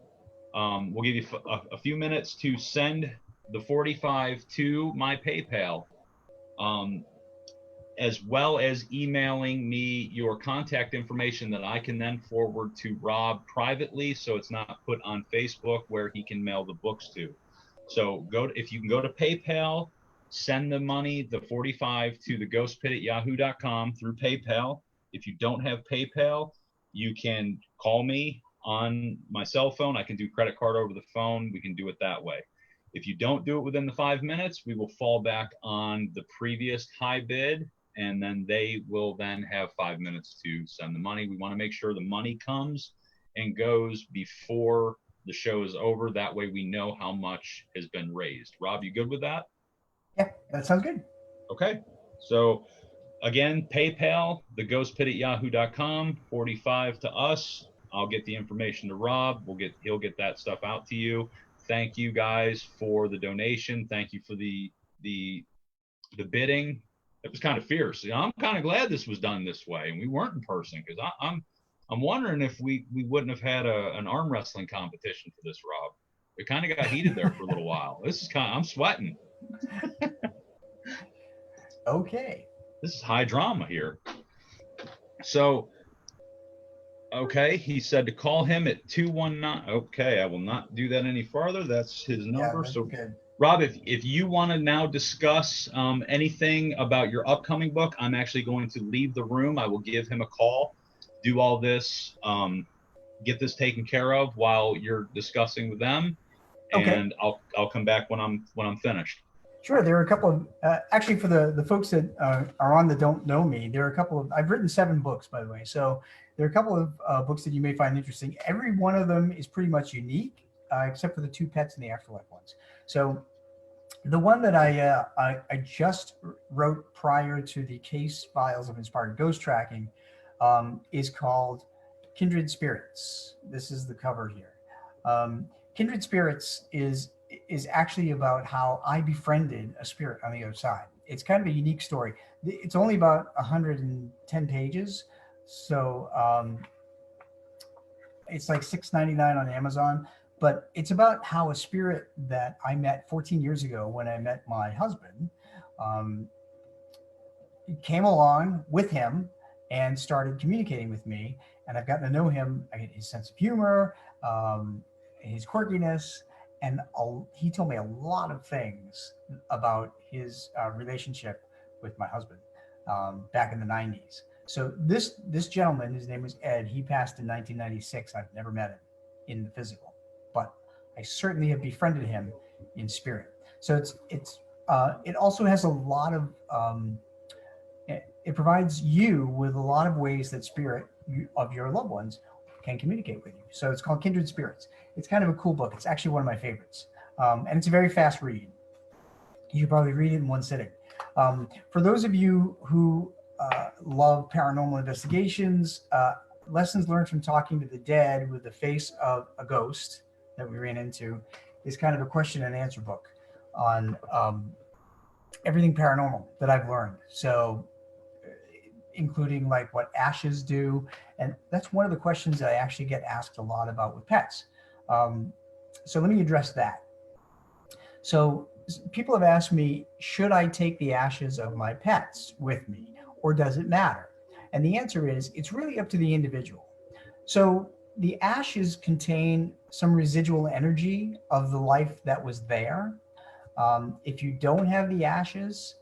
we'll give you a few minutes to send the 45 to my PayPal, as well as emailing me your contact information that I can then forward to Rob privately, so it's not put on Facebook where he can mail the books to. So if you can go to PayPal, send the money, the 45, to the ghostpit@yahoo.com through PayPal. If you don't have PayPal, you can call me on my cell phone. I can do credit card over the phone. We can do it that way. If you don't do it within the 5 minutes, we will fall back on the previous high bid, and then they will then have 5 minutes to send the money. We want to make sure the money comes and goes before the show is over. That way we know how much has been raised. Rob, you good with that? Yeah, that sounds good. Okay. So again, PayPal, theghostpit@yahoo.com, 45 to us. I'll get the information to Rob. He'll get that stuff out to you. Thank you guys for the donation. Thank you for the bidding. It was kind of fierce. I'm kind of glad this was done this way and we weren't in person, because I'm wondering if we wouldn't have had an arm wrestling competition for this, Rob. It kind of got heated there for a little while. I'm sweating. Okay. This is high drama here. So, okay, he said to call him at 219. Okay, I will not do that any farther. That's his number. Yeah, so good. Rob, if you want to now discuss anything about your upcoming book, I'm actually going to leave the room. I will give him a call, do all this, get this taken care of while you're discussing with them, and okay. I'll come back when I'm finished. Sure. There are a couple of, actually, for the folks that are on that don't know me, there are a couple of, I've written 7 books, by the way. So there are a couple of books that you may find interesting. Every one of them is pretty much unique, except for the 2 pets and the afterlife ones. So the one that I just wrote prior to the case files of Inspired Ghost Tracking is called Kindred Spirits. This is the cover here. Kindred Spirits is actually about how I befriended a spirit on the other side. It's kind of a unique story. It's only about 110 pages, so it's like $6.99 on Amazon. But it's about how a spirit that I met 14 years ago when I met my husband came along with him and started communicating with me. And I've gotten to know him, his sense of humor, his quirkiness, and he told me a lot of things about his relationship with my husband back in the 90s. So this gentleman, his name was Ed, he passed in 1996. I've never met him in the physical, but I certainly have befriended him in spirit. So it also has a lot of it provides you with a lot of ways that spirit of your loved ones can communicate with you. So it's called Kindred Spirits. It's kind of a cool book. It's actually one of my favorites. And it's a very fast read. You should probably read it in one sitting. For those of you who love paranormal investigations, Lessons Learned from Talking to the Dead with the Face of a Ghost that we ran into is kind of a question and answer book on everything paranormal that I've learned. So including like what ashes do. And that's one of the questions that I actually get asked a lot about with pets. So let me address that. So people have asked me, should I take the ashes of my pets with me, or does it matter? And the answer is, it's really up to the individual. So the ashes contain some residual energy of the life that was there. If you don't have the ashes,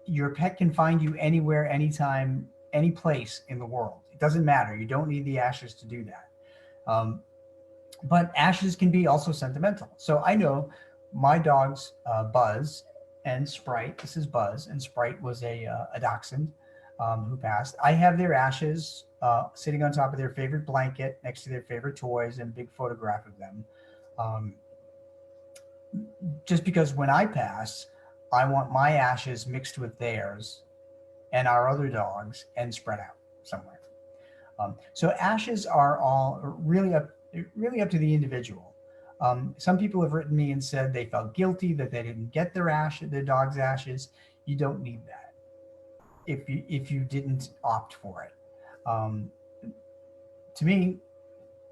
your pet can find you anywhere, anytime, any place in the world. It doesn't matter. You don't need the ashes to do that. But ashes can be also sentimental. So I know my dogs, Buzz and Sprite. This is Buzz, and Sprite was a dachshund who passed. I have their ashes sitting on top of their favorite blanket next to their favorite toys and a big photograph of them. Just because when I pass, I want my ashes mixed with theirs and our other dogs and spread out somewhere. So ashes are all really up to the individual. Some people have written me and said they felt guilty that they didn't get their dog's ashes. You don't need that if you didn't opt for it. To me,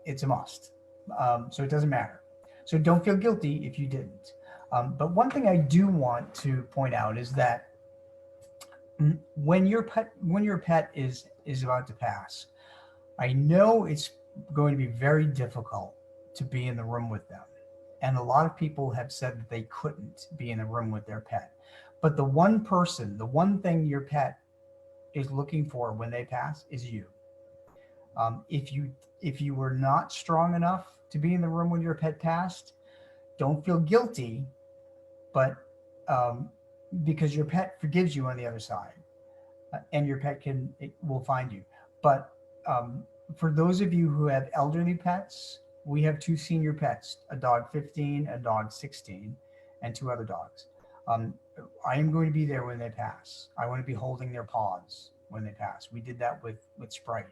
it's a must. So it doesn't matter. So don't feel guilty if you didn't. But one thing I do want to point out is that when your pet is about to pass, I know it's going to be very difficult to be in the room with them. And a lot of people have said that they couldn't be in the room with their pet. But the one thing your pet is looking for when they pass is you. If you were not strong enough to be in the room when your pet passed, don't feel guilty, but because your pet forgives you on the other side, and your pet will find you. But for those of you who have elderly pets, we have 2 senior pets, a dog 15, a dog 16, and 2 other dogs. I am going to be there when they pass. I want to be holding their paws when they pass. We did that with Sprite.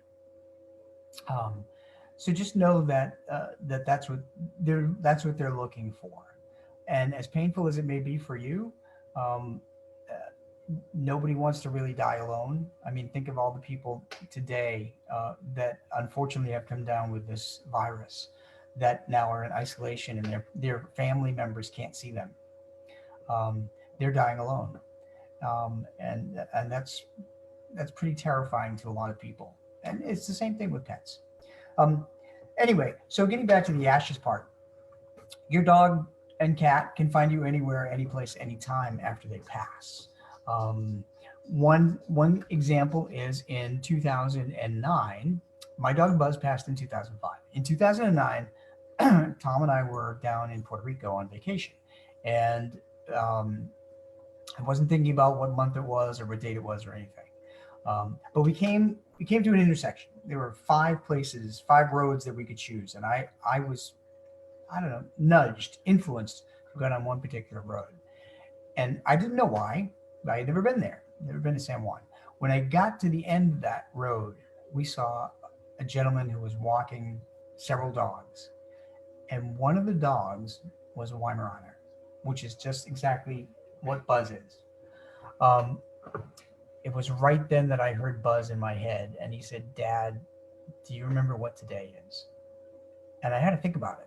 So just know that that's what they're looking for. And as painful as it may be for you, nobody wants to really die alone. I mean, think of all the people today that unfortunately have come down with this virus that now are in isolation, and their family members can't see them. They're dying alone, and that's pretty terrifying to a lot of people. And it's the same thing with pets. Anyway, so getting back to the ashes part, your dog and cat can find you anywhere, any place, anytime after they pass. One example is in 2009. My dog Buzz passed in 2005. In 2009, Tom and I were down in Puerto Rico on vacation, and I wasn't thinking about what month it was or what date it was or anything. But we came to an intersection. There were 5 places, 5 roads that we could choose, and I was, I don't know, nudged, influenced to go down one particular road, and I didn't know why. I had never been there, never been to San Juan. When I got to the end of that road, we saw a gentleman who was walking several dogs, and one of the dogs was a Weimaraner, which is just exactly what Buzz is. Um, it was right then that I heard Buzz in my head, and he said, "Dad, do you remember what today is?" And I had to think about it.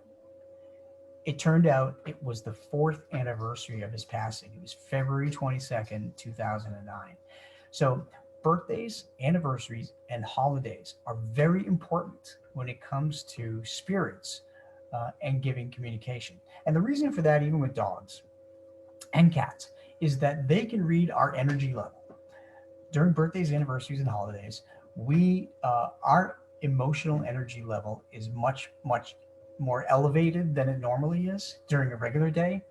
It turned out it was the 4th anniversary of his passing. It was February 22nd, 2009. So birthdays, anniversaries, and holidays are very important when it comes to spirits and giving communication. And the reason for that, even with dogs and cats, is that they can read our energy level. During birthdays, anniversaries, and holidays, our emotional energy level is much, much more elevated than it normally is during a regular day.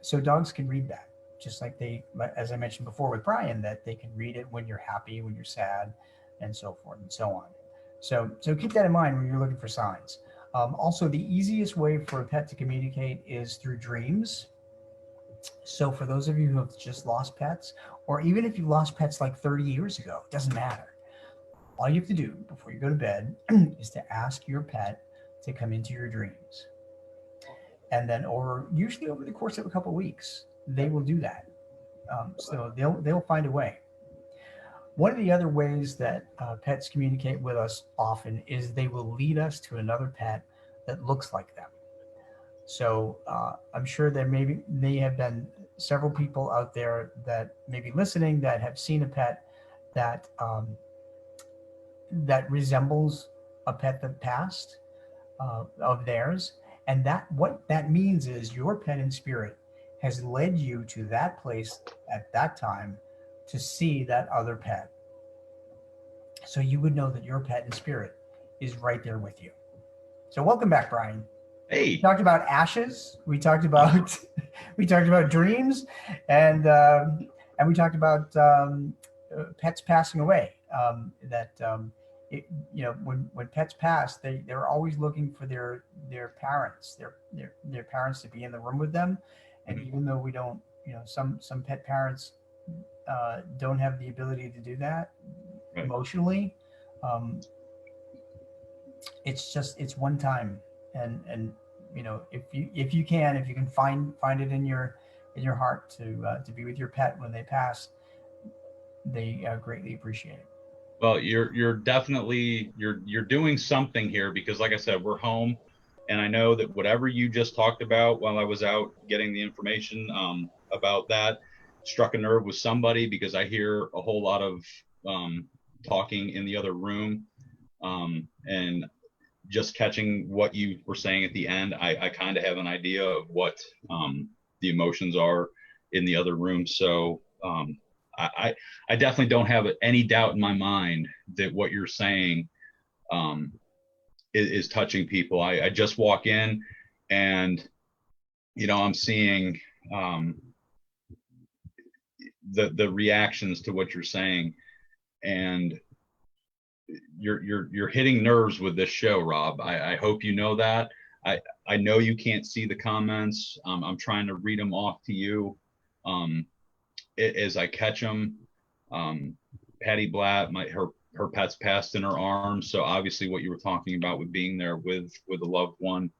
So dogs can read that, just like as I mentioned before with Brian, that they can read it when you're happy, when you're sad, and so forth and so on. So keep that in mind when you're looking for signs. Also, the easiest way for a pet to communicate is through dreams. So for those of you who have just lost pets, or even if you lost pets like 30 years ago, it doesn't matter. All you have to do before you go to bed is to ask your pet to come into your dreams. And then usually over the course of a couple of weeks, they will do that. So they'll find a way. One of the other ways that pets communicate with us often is they will lead us to another pet that looks like them. So I'm sure there may have been several people out there that may be listening that have seen a pet that that resembles a pet that passed of theirs, and what that means is your pet in spirit has led you to that place at that time to see that other pet. So you would know that your pet in spirit is right there with you. So welcome back, Brian. Hey, We talked about ashes. We talked about we talked about dreams, and we talked about pets passing away. When pets pass, they're always looking for their parents, their parents to be in the room with them. And even though we don't, some pet parents don't have the ability to do that emotionally. It's one time, and if you can find it in your heart to be with your pet when they pass, they greatly appreciate it. Well, you're definitely you're doing something here, because like I said, we're home, and I know that whatever you just talked about while I was out getting the information about that struck a nerve with somebody, because I hear a whole lot of talking in the other room, and just catching what you were saying at the end, I kind of have an idea of what the emotions are in the other room. So I definitely don't have any doubt in my mind that what you're saying is touching people. I just walk in, and I'm seeing the reactions to what you're saying, and you're hitting nerves with this show, Rob. I hope you know that. I know you can't see the comments. I'm trying to read them off to you as I catch them. Patty Blatt, her pet's passed in her arms, so obviously what you were talking about with being there with a loved one.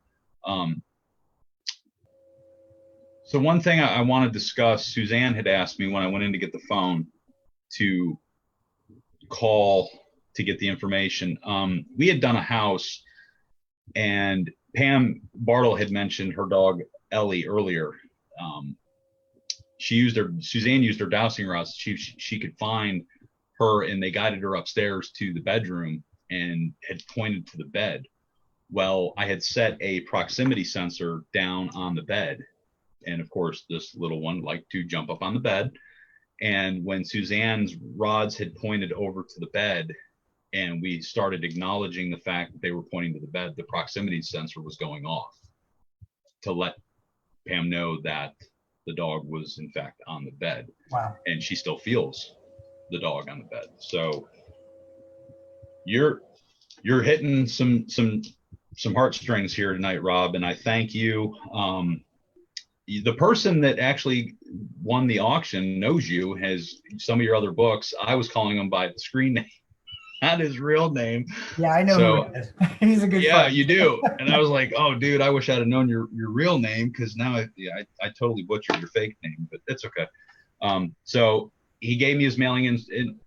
So one thing I want to discuss, Suzanne had asked me when I went in to get the phone to call to get the information. We had done a house, and Pam Bartle had mentioned her dog Ellie earlier. Suzanne used her dowsing rods. She could find her, and they guided her upstairs to the bedroom and had pointed to the bed. Well, I had set a proximity sensor down on the bed, and of course this little one liked to jump up on the bed. And when Suzanne's rods had pointed over to the bed, and we started acknowledging the fact that they were pointing to the bed, the proximity sensor was going off to let Pam know that the dog was in fact on the bed. Wow. And she still feels the dog on the bed. So you're hitting some heartstrings here tonight, Rob, and I thank you. The person that actually won the auction knows you, has some of your other books. I was calling him by the screen name, not his real name. Yeah, I know So, who it is. He's a good yeah, friend. you do. And I was like, oh, dude, I wish I'd have known your real name, because now I totally butchered your fake name, but it's okay. So he gave me his mailing in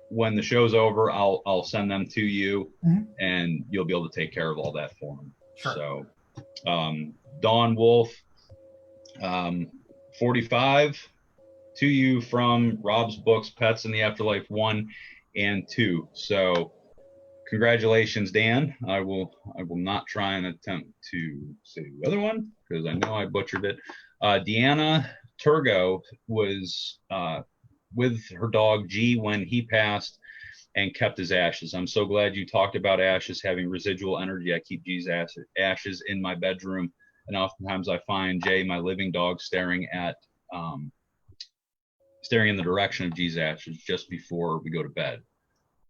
when the show's over, I'll send them to you, and you'll be able to take care of all that for him. Sure. So, Dawn Wolf, 45, to you from Rob's books, Pets in the Afterlife 1 and 2. So, congratulations, Dan. I will not try and attempt to say the other one, because I know I butchered it. Deanna Turgo was with her dog G when he passed, and kept his ashes. I'm so glad you talked about ashes having residual energy. I keep G's ashes in my bedroom, and oftentimes I find Jay, my living dog, staring in the direction of G's ashes just before we go to bed.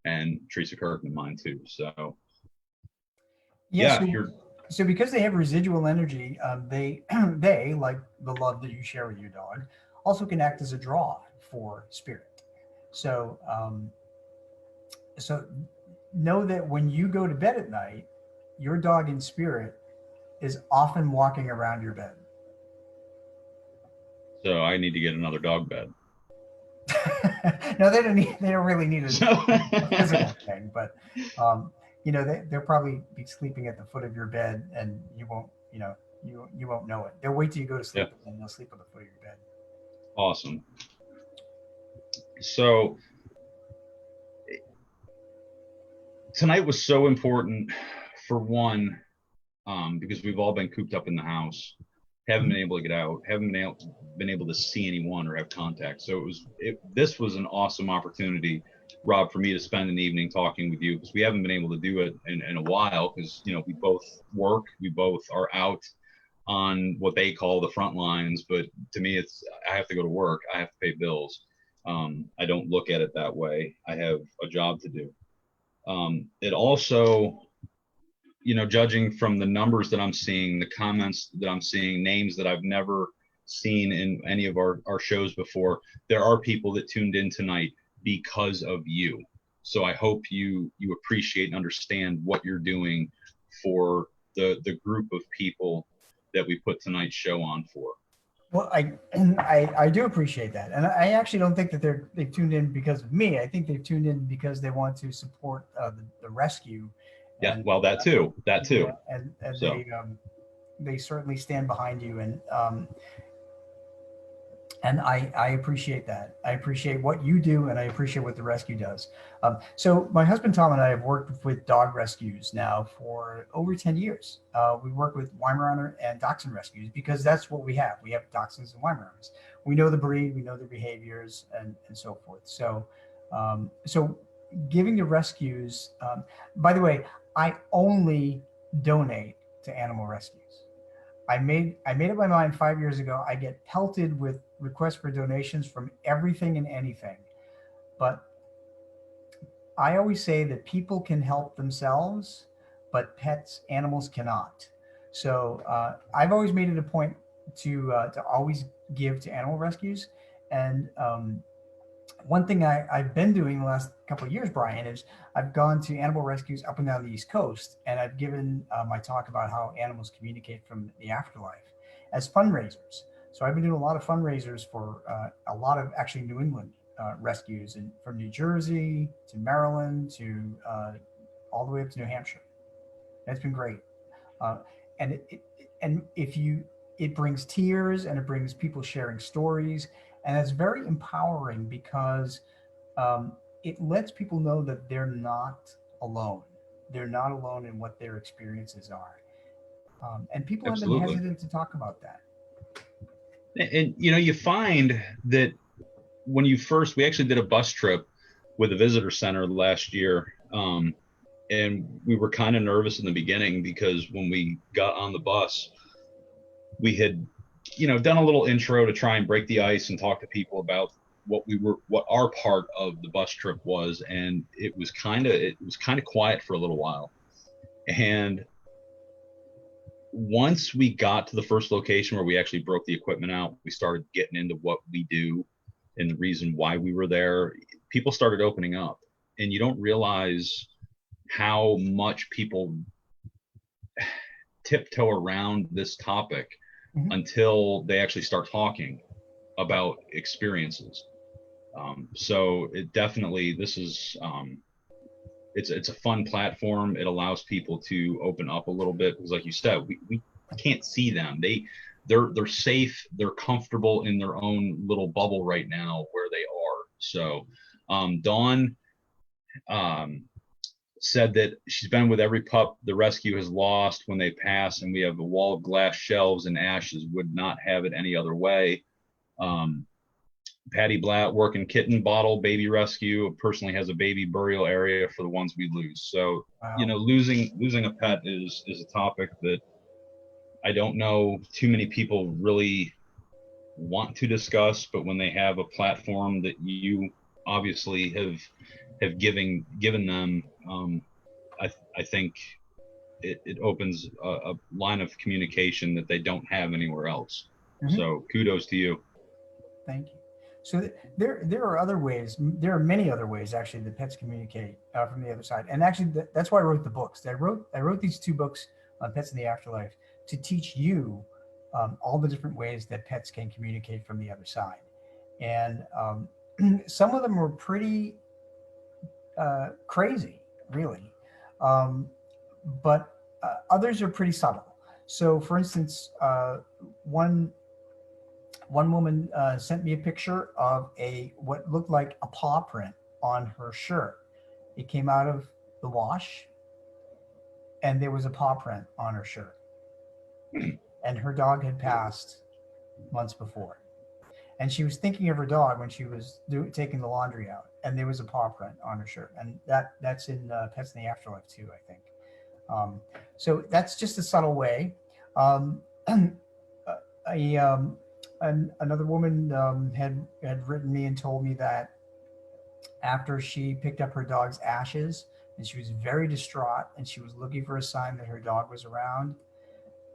And Teresa Kirkman, mine too. So yeah, so because they have residual energy, they like the love that you share with your dog, also can act as a draw for spirit. So so know that when you go to bed at night, your dog in spirit is often walking around your bed. So I need to get another dog bed. No, they don't really need a physical thing, but they'll probably be sleeping at the foot of your bed, and you won't know it. They'll wait till you go to sleep, and they'll sleep at the foot of your bed. Awesome. So tonight was so important, for one, because we've all been cooped up in the house, haven't been able to get out, haven't been able to see anyone or have contact. So this was an awesome opportunity, Rob, for me to spend an evening talking with you, because we haven't been able to do it in a while, because we both work, we both are out on what they call the front lines, but to me I have to go to work, I have to pay bills. I don't look at it that way. I have a job to do. It also, judging from the numbers that I'm seeing, the comments that I'm seeing, names that I've never seen in any of our shows before, there are people that tuned in tonight because of you. So I hope you appreciate and understand what you're doing for the group of people that we put tonight's show on for. Well, I do appreciate that, and I actually don't think that they've tuned in because of me. I think they've tuned in because they want to support the rescue. Yeah, well, that too. And so they certainly stand behind you, and I appreciate that. I appreciate what you do, and I appreciate what the rescue does. So my husband Tom and I have worked with dog rescues now for over 10 years. We work with Weimaraner and Dachshund rescues because that's what we have. We have Dachshunds and Weimaraners. We know the breed, we know their behaviors, and so forth. So giving the rescues, by the way, I only donate to animal rescues. I made up my mind 5 years ago. I get pelted with requests for donations from everything and anything, but I always say that people can help themselves, but animals cannot. So I've always made it a point to always give to animal rescues. And one thing I've been doing the last couple of years, Brian, is I've gone to animal rescues up and down the East Coast, and I've given my talk about how animals communicate from the afterlife as fundraisers. So I've been doing a lot of fundraisers for a lot of actually New England rescues, and from New Jersey to Maryland to all the way up to New Hampshire. That's been great, and it brings tears, and it brings people sharing stories. And it's very empowering because it lets people know that they're not alone. They're not alone in what their experiences are. And people Absolutely. have been hesitant to talk about that. And, you find that when we actually did a bus trip with a visitor center last year. And we were kind of nervous in the beginning because when we got on the bus, we had done a little intro to try and break the ice and talk to people about what our part of the bus trip was. And it was kind of quiet for a little while. And once we got to the first location where we actually broke the equipment out, we started getting into what we do and the reason why we were there. People started opening up, and you don't realize how much people tiptoe around this topic Mhm. until they actually start talking about experiences. So it definitely, this is it's a fun platform. It allows people to open up a little bit because, like you said, we can't see them. They're safe. They're comfortable in their own little bubble right now where they are. So Dawn um, said that she's been with every pup the rescue has lost when they pass, and we have a wall of glass shelves and ashes. Would not have it any other way. Um, Patty Blatt working kitten bottle baby rescue. Personally has a baby burial area for the ones we lose. So Wow. losing a pet is a topic that I don't know too many people really want to discuss, but when they have a platform that you obviously have given them, I think it opens a line of communication that they don't have anywhere else. Mhm. So kudos to you. Thank you. So there are other ways. There are many other ways actually that pets communicate from the other side. And actually, that's why I wrote the books. I wrote these two books on pets in the afterlife to teach you all the different ways that pets can communicate from the other side. And some of them were pretty crazy, really, um, but others are pretty subtle. So, for instance, one woman sent me a picture of a what looked like a paw print on her shirt. It came out of the wash, and there was a paw print on her shirt. And her dog had passed months before. And she was thinking of her dog when she was taking the laundry out, and there was a paw print on her shirt. And that's in Pets in the Afterlife too, I think. So that's just a subtle way. Um, a another woman had written me and told me that after she picked up her dog's ashes and she was very distraught and she was looking for a sign that her dog was around,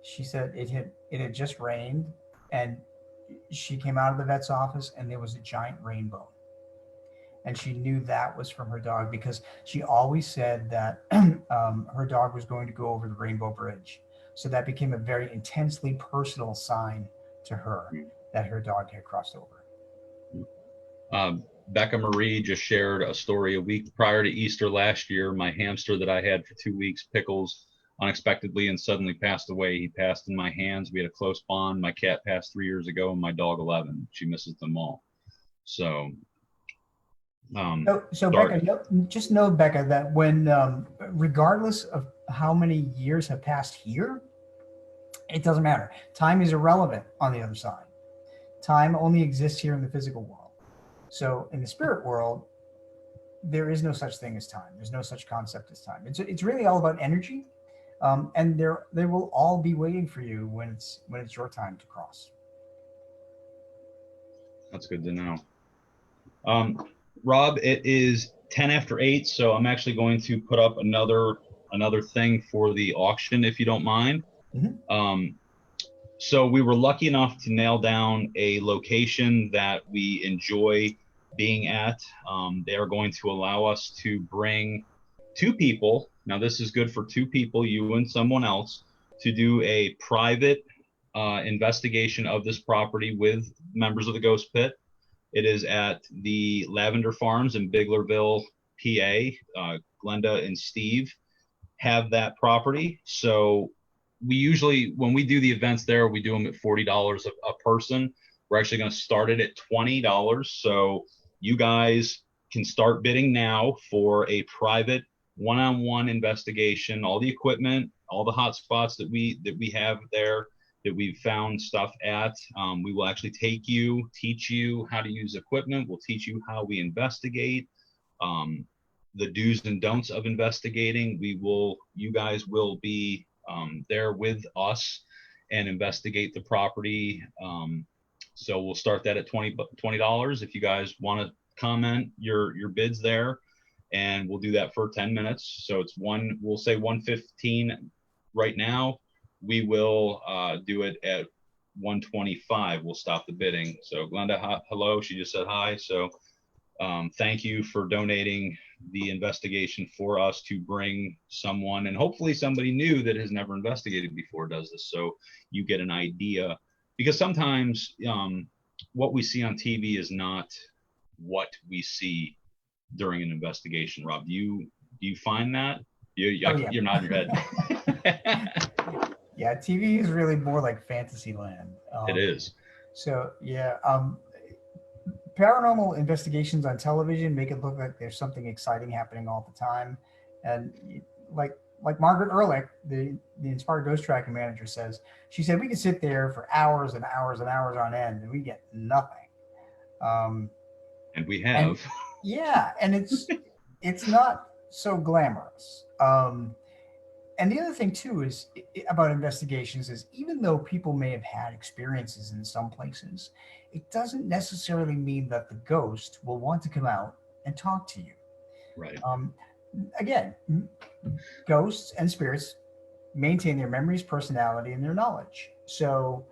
she said it had just rained, and she came out of the vet's office and there was a giant rainbow, and she knew that was from her dog because she always said that her dog was going to go over the Rainbow Bridge. So that became a very intensely personal sign to her that her dog had crossed over. Becca Marie just shared a story a week prior to Easter last year. My hamster that I had for 2 weeks, Pickles, unexpectedly and suddenly passed away. He passed in my hands. We had a close bond. My cat passed 3 years ago, and my dog 11. She misses them all. So, So dark. Becca, just know, Becca, that when, regardless of how many years have passed here, it doesn't matter. Time is irrelevant on the other side. Time only exists here in the physical world. So in the spirit world, there is no such thing as time. There's no such concept as time. It's really all about energy, and they will all be waiting for you when it's your time to cross. That's good to know. Rob, it is 10 after 8, so I'm actually going to put up another thing for the auction if you don't mind. Mhm. Um, so we were lucky enough to nail down a location that we enjoy being at. They are going to allow us to bring two people. Now, this is good for two people, you and someone else, to do a private investigation of this property with members of the Ghost Pit. It is at the Lavender Farms in Biglerville, PA. Glenda and Steve have that property. So we usually, when we do the events there, we do them at $40 a person. We're actually going to start it at $20. So you guys can start bidding now for a private one-on-one investigation. All the equipment, all the hot spots that we have there, that we've found stuff at. We will actually teach you how to use equipment. We'll teach you how we investigate, the do's and don'ts of investigating. You guys will be there with us, and investigate the property. So we'll start that at $20. If you guys want to comment your bids there, and we'll do that for 10 minutes. So we'll say 115 right now. We will do it at 125. We'll stop the bidding. So Glenda, hello. She just said hi. So thank you for donating the investigation for us to bring someone, and hopefully somebody new that has never investigated before does this, so you get an idea. Because sometimes what we see on TV is not what we see during an investigation. Rob, do you find that? Yeah. You're nodding your head. Yeah, TV is really more like fantasy land. It is. So yeah, paranormal investigations on television make it look like there's something exciting happening all the time, and like Margaret Ehrlich, the Inspired Ghost Tracking manager, says, she said we could sit there for hours and hours and hours on end and we get nothing. And we have. And it's not so glamorous. And the other thing too is about investigations is, even though people may have had experiences in some places, it doesn't necessarily mean that the ghost will want to come out and talk to you. Right. Again, ghosts and spirits maintain their memories, personality, and their knowledge. So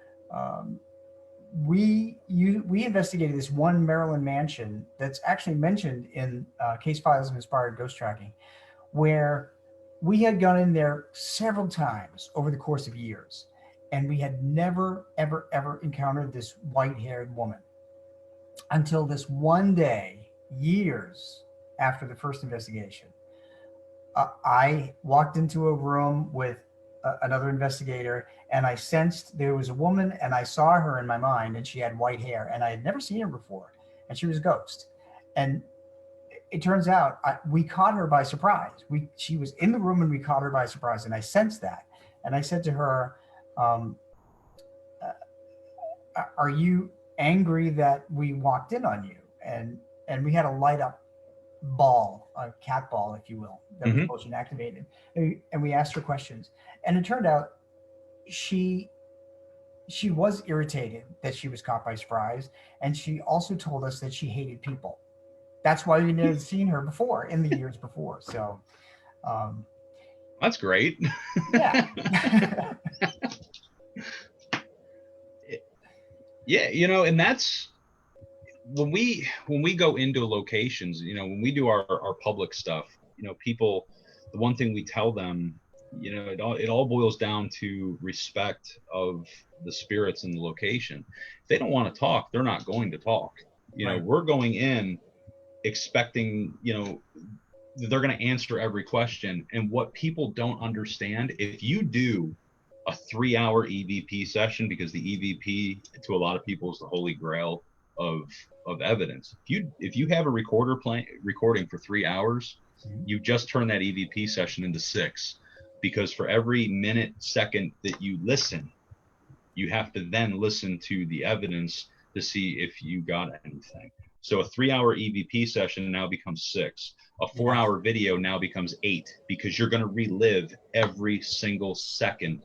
we investigated this one Maryland mansion that's actually mentioned in Case Files of Inspired Ghost Tracking, where we had gone in there several times over the course of years, and we had never, ever, ever encountered this white-haired woman until this one day, years after the first investigation. I walked into a room with another investigator, and I sensed there was a woman, and I saw her in my mind, and she had white hair, and I had never seen her before, and she was a ghost. And it turns out we caught her by surprise. She was in the room and we caught her by surprise, and I sensed that. And I said to her, are you angry that we walked in on you? And we had a light up ball, a cat ball, if you will, that was motion activated. And we asked her questions. And it turned out she was irritated that she was caught by surprise. And she also told us that she hated people. That's why we never seen her before in the years before. So that's great. Yeah. Yeah, and that's when we go into locations, when we do our public stuff, people, the one thing we tell them, it all boils down to respect of the spirits in the location. If they don't want to talk, they're not going to talk. Right. We're going in expecting, they're going to answer every question. And what people don't understand, if you do a 3-hour EVP session, because the EVP to a lot of people is the holy grail of evidence. If you have a recording for 3 hours, you just turn that EVP session into 6, because for every minute, second that you listen, you have to then listen to the evidence to see if you got anything. So a 3-hour EVP session now becomes 6. A 4-hour video now becomes 8, because you're going to relive every single second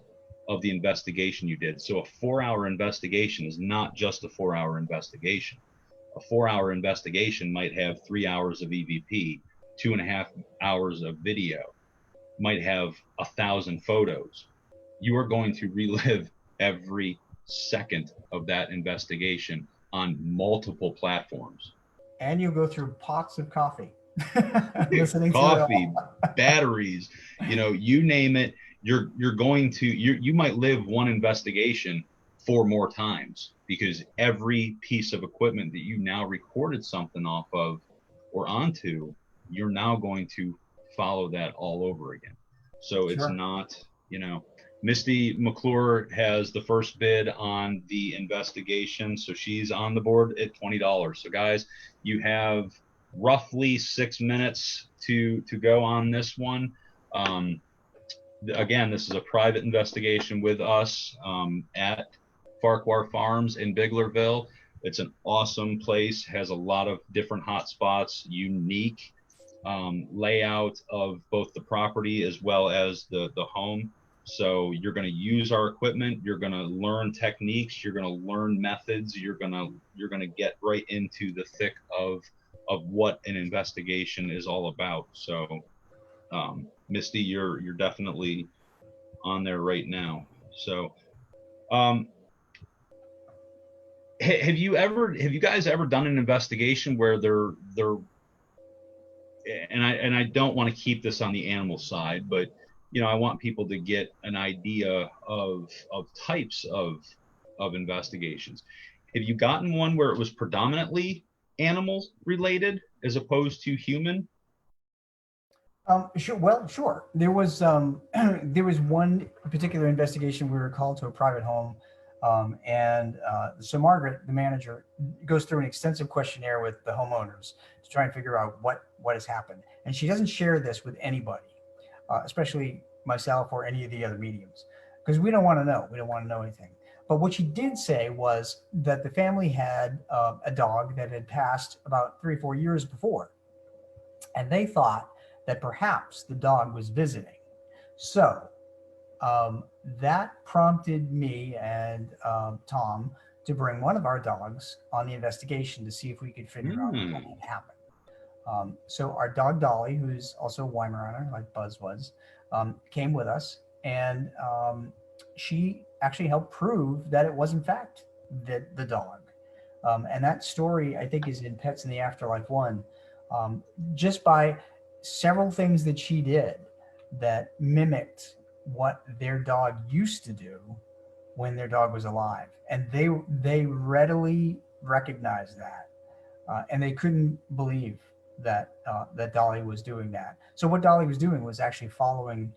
of the investigation you did. So a 4-hour investigation is not just a 4-hour investigation. A 4-hour investigation might have 3 hours of EVP, 2.5 hours of video, might have 1,000 photos. You are going to relive every second of that investigation on multiple platforms. And you'll go through pots of coffee. Listening coffee, to batteries, you name it. You're going to, you might live one investigation 4 more times, because every piece of equipment that you now recorded something off of or onto, you're now going to follow that all over again. So It's not, Misty McClure has the first bid on the investigation, so she's on the board at $20. So guys, you have roughly 6 minutes to go on this one. Again, this is a private investigation with us at Farquhar Farms in Biglerville. It's an awesome place, has a lot of different hot spots, unique layout of both the property as well as the home. So you're going to use our equipment. You're going to learn techniques. You're going to learn methods. You're going to get right into the thick of what an investigation is all about. So, Misty, you're definitely on there right now. So, um, have you guys ever done an investigation where they're and I don't want to keep this on the animal side, but I want people to get an idea of types of investigations. Have you gotten one where it was predominantly animal related as opposed to human? Sure. Well, sure. There was there was one particular investigation. We were called to a private home, and so Margaret, the manager, goes through an extensive questionnaire with the homeowners to try and figure out what has happened. And she doesn't share this with anybody, especially myself or any of the other mediums, because we don't want to know. We don't want to know anything. But what she did say was that the family had a dog that had passed about 3 or 4 years before, and they thought that perhaps the dog was visiting. So that prompted me and Tom to bring one of our dogs on the investigation to see if we could figure out what had happened. So our dog Dolly, who's also a Weimaraner, like Buzz was, came with us, and she actually helped prove that it was in fact the dog. And that story, I think, is in Pets in the Afterlife 1. Just by several things that she did that mimicked what their dog used to do when their dog was alive, and they readily recognized that, and they couldn't believe that that Dolly was doing that. So what Dolly was doing was actually following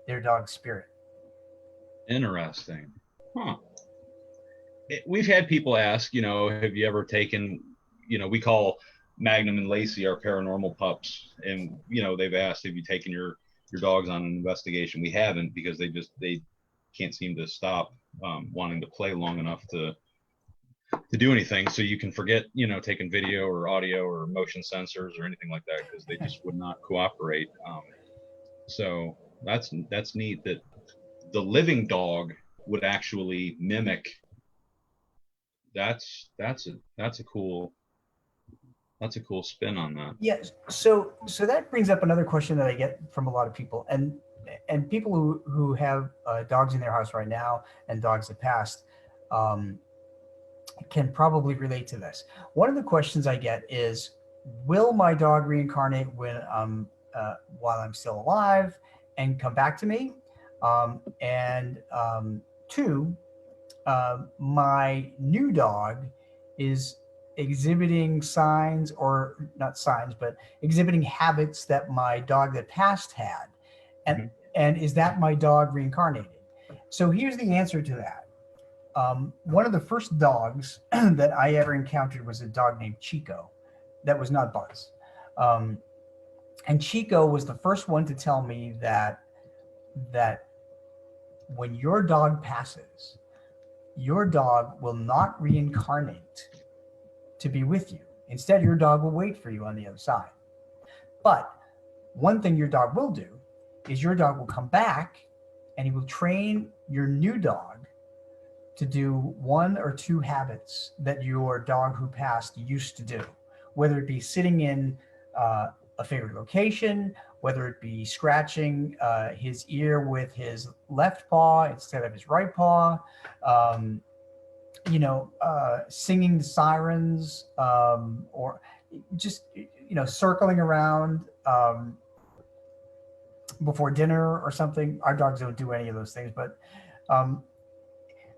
their dog's spirit. Interesting. Huh. We've had people ask, have you ever taken, we call Magnum and Lacey our paranormal pups, and they've asked, have you taken your dogs on an investigation? We haven't, because they can't seem to stop wanting to play long enough to do anything. So you can forget, taking video or audio or motion sensors or anything like that, because they just would not cooperate. So that's neat that the living dog would actually mimic. That's a cool spin on that. Yes. So that brings up another question that I get from a lot of people, and people who have dogs in their house right now and dogs that passed can probably relate to this. One of the questions I get is, will my dog reincarnate when while I'm still alive and come back to me? Two, my new dog is exhibiting signs, or not signs, but exhibiting habits that my dog that passed had. And is that my dog reincarnated? So here's the answer to that. One of the first dogs that I ever encountered was a dog named Chico. That was not Buzz. And Chico was the first one to tell me that when your dog passes, your dog will not reincarnate to be with you. Instead, your dog will wait for you on the other side. But one thing your dog will do is your dog will come back and he will train your new dog to do 1 or 2 habits that your dog who passed used to do, whether it be sitting in a favorite location, whether it be scratching his ear with his left paw instead of his right paw, singing the sirens, or just, circling around before dinner or something. Our dogs don't do any of those things, but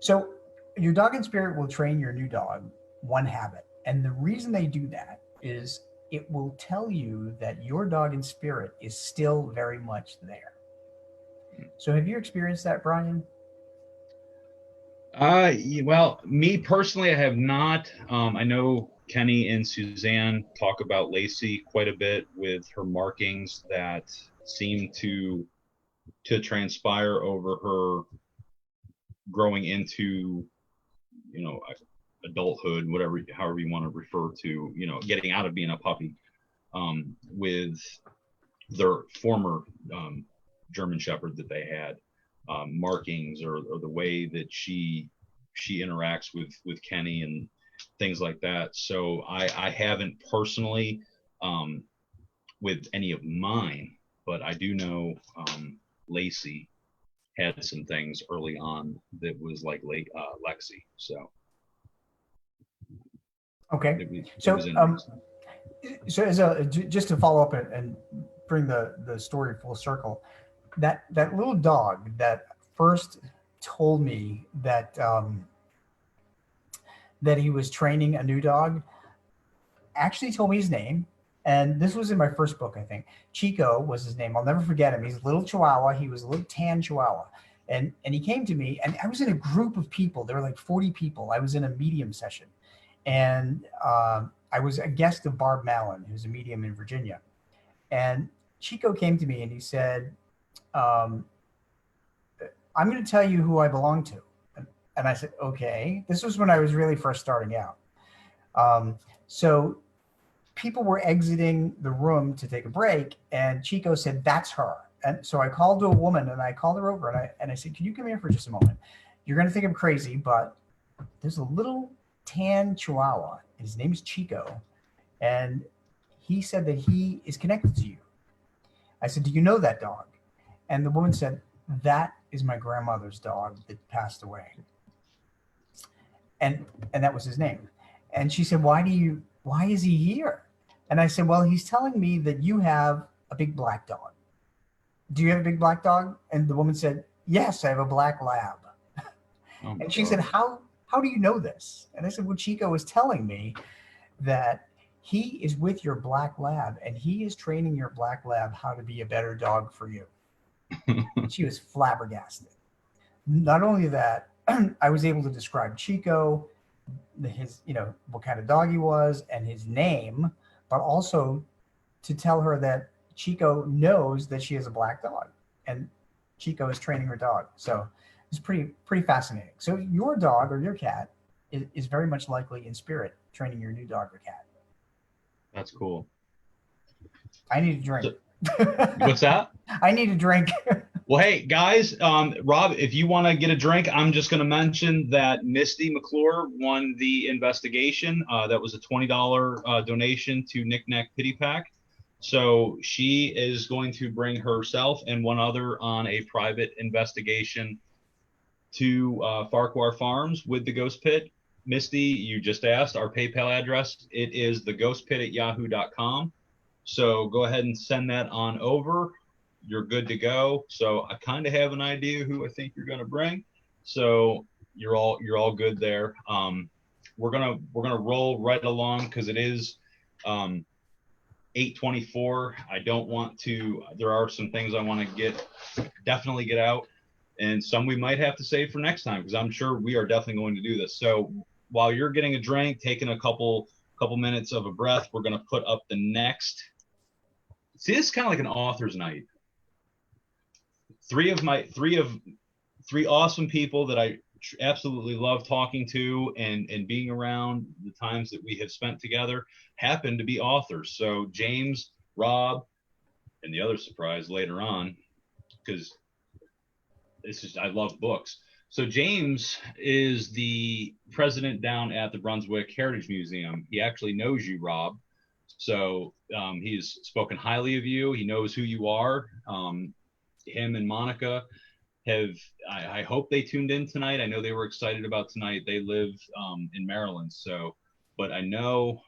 so your dog in spirit will train your new dog 1 habit. And the reason they do that is it will tell you that your dog in spirit is still very much there. So have you experienced that, Brian? Well, me personally, I have not. I know Kenny and Suzanne talk about Lacey quite a bit with her markings that seem to transpire over her growing into, adulthood, however you want to refer to, getting out of being a puppy, with their former German Shepherd that they had. markings or the way that she interacts with Kenny and things like that. So I haven't personally with any of mine, but I do know Lacey had some things early on that was like Lexi. So Okay. it So, was interesting. so as a just to follow up and bring the story full circle, that little dog that first told me that that he was training a new dog actually told me his name. And this was in my first book, I think. Chico was his name. I'll never forget him. He's a little Chihuahua. He was a little tan Chihuahua. And he came to me, and I was in a group of people. There were like 40 people. I was in a medium session. And I was a guest of Barb Mallon, who's a medium in Virginia. And Chico came to me and he said, um, I'm going to tell you who I belong to. And I said, okay. This was when I was really first starting out. So people were exiting the room to take a break, and Chico said, that's her. And so I called to a woman, and I called her over, and I said, can you come here for just a moment? You're going to think I'm crazy, but there's a little tan Chihuahua. His name is Chico, and he said that he is connected to you. I said, do you know that dog? And the woman said, that is my grandmother's dog that passed away. And that was his name. And she said, why is he here? And I said, well, he's telling me that you have a big black dog. Do you have a big black dog? And the woman said, yes, I have a black lab. Oh and she God. said, how do you know this? And I said, well, Chico is telling me that he is with your black lab, and he is training your black lab how to be a better dog for you. She was flabbergasted. Not only that, I was able to describe Chico, his, what kind of dog he was and his name, but also to tell her that Chico knows that she is a black dog and Chico is training her dog. So it's pretty fascinating. So your dog or your cat is very much likely in spirit training your new dog or cat. That's cool. I need a drink. What's that? I need a drink. Well, hey guys, Rob, if you want to get a drink, I'm just going to mention that Misty McClure won the investigation. That was a $20 donation to Knick Knack Pity Pack. So she is going to bring herself and one other on a private investigation to Farquhar Farms with the Ghost Pit. Misty, you just asked our PayPal address. It is theghostpit@yahoo.com. So go ahead and send that on over. You're good to go. So I kind of have an idea who I think you're going to bring. So you're all good there. We're gonna roll right along because it is 8:24. I don't want to. There are some things I want to definitely get out, and some we might have to save for next time because I'm sure we are definitely going to do this. So while you're getting a drink, taking a couple minutes of a breath, we're going to put up the next. See, this is kind of like an author's night. Three awesome people that I absolutely love talking to and being around. The times that we have spent together happen to be authors. So James, Rob, and the other surprise later on, because I love books. So James is the president down at the Brunswick Heritage Museum. He actually knows you, Rob. So he's spoken highly of you. He knows who you are. Him and Monica have, I hope they tuned in tonight. I know they were excited about tonight. They live in Maryland. So, but I know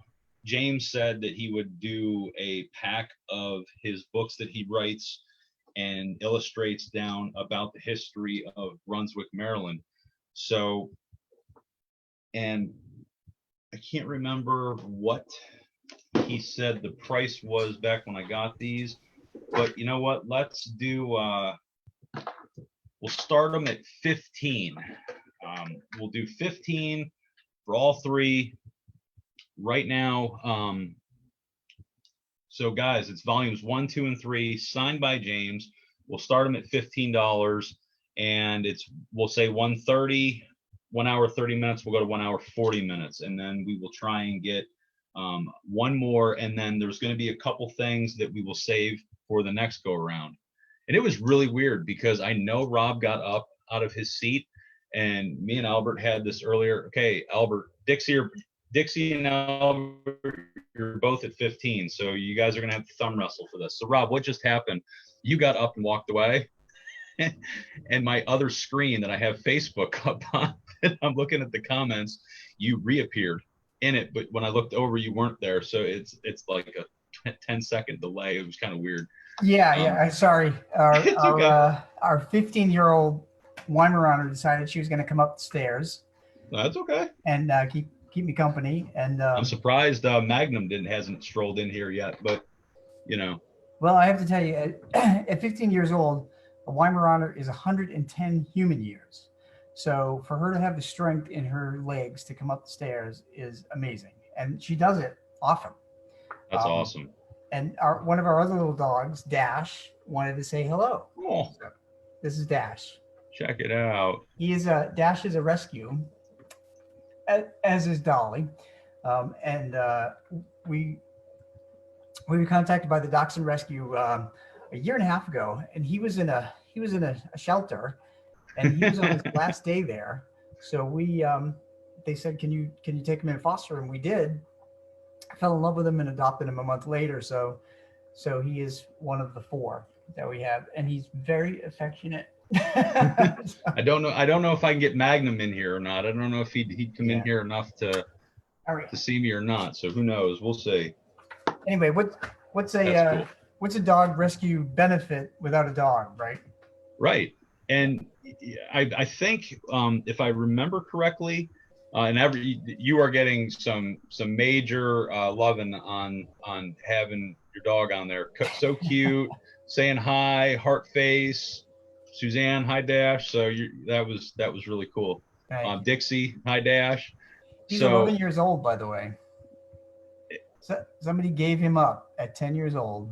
James said that he would do a pack of his books that he writes and illustrates down about the history of Brunswick, Maryland. So, and I can't remember what he said the price was back when I got these, but you know what? Let's do, we'll start them at 15. We'll do 15 for all three right now. So guys, it's volumes 1, 2, and 3 signed by James. We'll start them at $15 and we'll say 1:30, 1 hour, 30 minutes. We'll go to 1 hour, 40 minutes. And then we will try and get one more. And then there's going to be a couple things that we will save for the next go around. And it was really weird because I know Rob got up out of his seat, and me and Albert had this earlier. Okay, Albert, Dixie and Albert, you're both at 15, so you guys are gonna have to thumb wrestle for this. So Rob, what just happened? You got up and walked away, and my other screen that I have Facebook up on, I'm looking at the comments. You reappeared in it, but when I looked over, you weren't there. So it's like a 10-second delay. It was kind of weird. Yeah. Sorry. It's okay. Our 15-year-old Weimaraner decided she was going to come up the stairs That's okay. and keep me company. And I'm surprised Magnum hasn't strolled in here yet, but you know. Well, I have to tell you, at 15 years old, a Weimaraner is 110 human years. So for her to have the strength in her legs to come up the stairs is amazing, and she does it often. That's awesome. And one of our other little dogs, Dash, wanted to say hello. Oh, so, this is Dash. Check it out. Dash is a rescue, as is Dolly, and we were contacted by the Dachshund Rescue a year and a half ago, and he was in a shelter, and he was on his last day there. So they said, can you take him in foster? And we did. I fell in love with him and adopted him a month later. So he is one of the 4 that we have, and he's very affectionate. I don't know if I can get Magnum in here or not. I don't know if he'd come in here enough to see me or not. So who knows? We'll see. Anyway, what's a dog rescue benefit without a dog, right? Right. And I think if I remember correctly, you are getting some major loving on having your dog on there. So cute, saying hi, heart face. Suzanne, hi Dash. So that was really cool. Dixie, hi Dash. He's 11 years old, by the way. So somebody gave him up at 10 years old,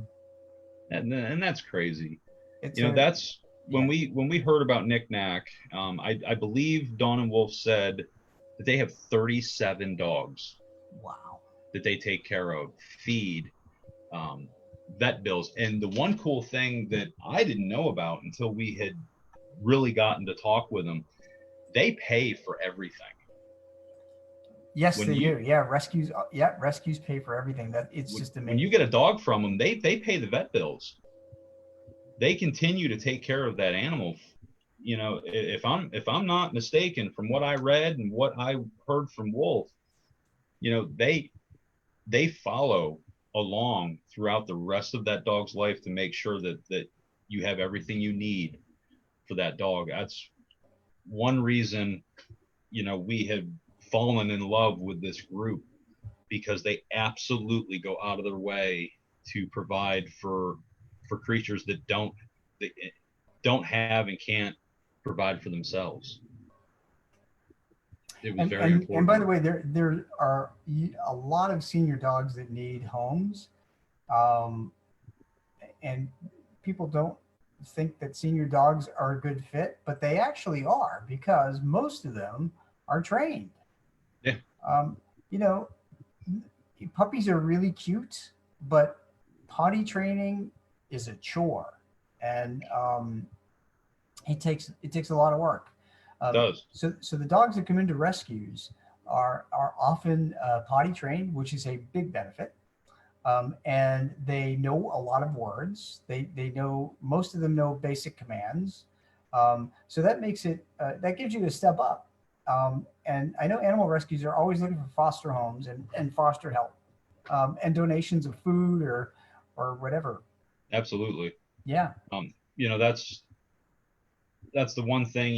and that's crazy. That's when we heard about Nick Nack. I believe Dawn and Wolf said that they have 37 dogs. Wow. That they take care of, feed, vet bills. And the one cool thing that I didn't know about until we had really gotten to talk with them, they pay for everything. Yes, they do. Yeah, rescues pay for everything. It's just amazing. When you get a dog from them, they pay the vet bills. They continue to take care of that animal. If I'm not mistaken, from what I read and what I heard from Wolf, they follow along throughout the rest of that dog's life to make sure that you have everything you need for that dog. That's one reason, we have fallen in love with this group, because they absolutely go out of their way to provide for creatures that don't have and can't provide for themselves. It was very important. And by the way, there are a lot of senior dogs that need homes, and people don't think that senior dogs are a good fit, but they actually are, because most of them are trained. Yeah. Puppies are really cute, but potty training is a chore, and it takes a lot of work. It does. So the dogs that come into rescues are often potty trained, which is a big benefit. And they know a lot of words. They know, most of them know basic commands. So that makes it, that gives you a step up. And I know animal rescues are always looking for foster homes and foster help, and donations of food or whatever. Absolutely. Yeah. That's the one thing,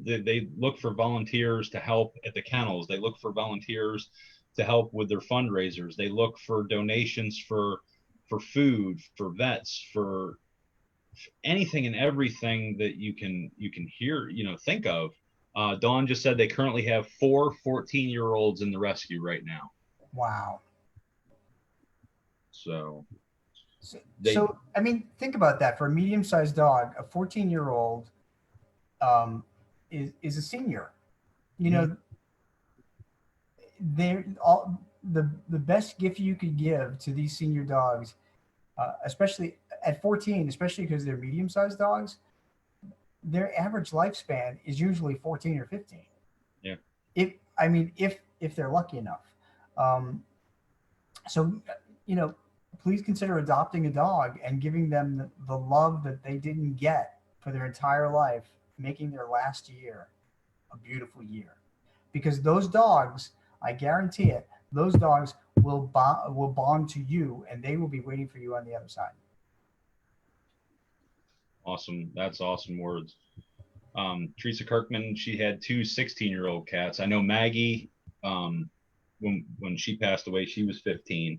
they look for volunteers to help at the kennels. They look for volunteers to help with their fundraisers. They look for donations for food, for vets, for anything and everything that you can hear, think of. Dawn just said they currently have 4 14-year-olds in the rescue right now. Wow. So I mean, think about that. For a medium-sized dog, a 14-year-old is a senior. They're all the best gift you could give to these senior dogs, especially at 14, especially because they're medium-sized dogs, their average lifespan is usually 14 or 15. Yeah. If they're lucky enough. Um, so, please consider adopting a dog and giving them the love that they didn't get for their entire life, making their last year a beautiful year. Because those dogs, I guarantee it, those dogs will bond to you, and they will be waiting for you on the other side. Awesome. That's awesome words. Teresa Kirkman, she had two 16-year-old cats. I know Maggie, when she passed away, she was 15.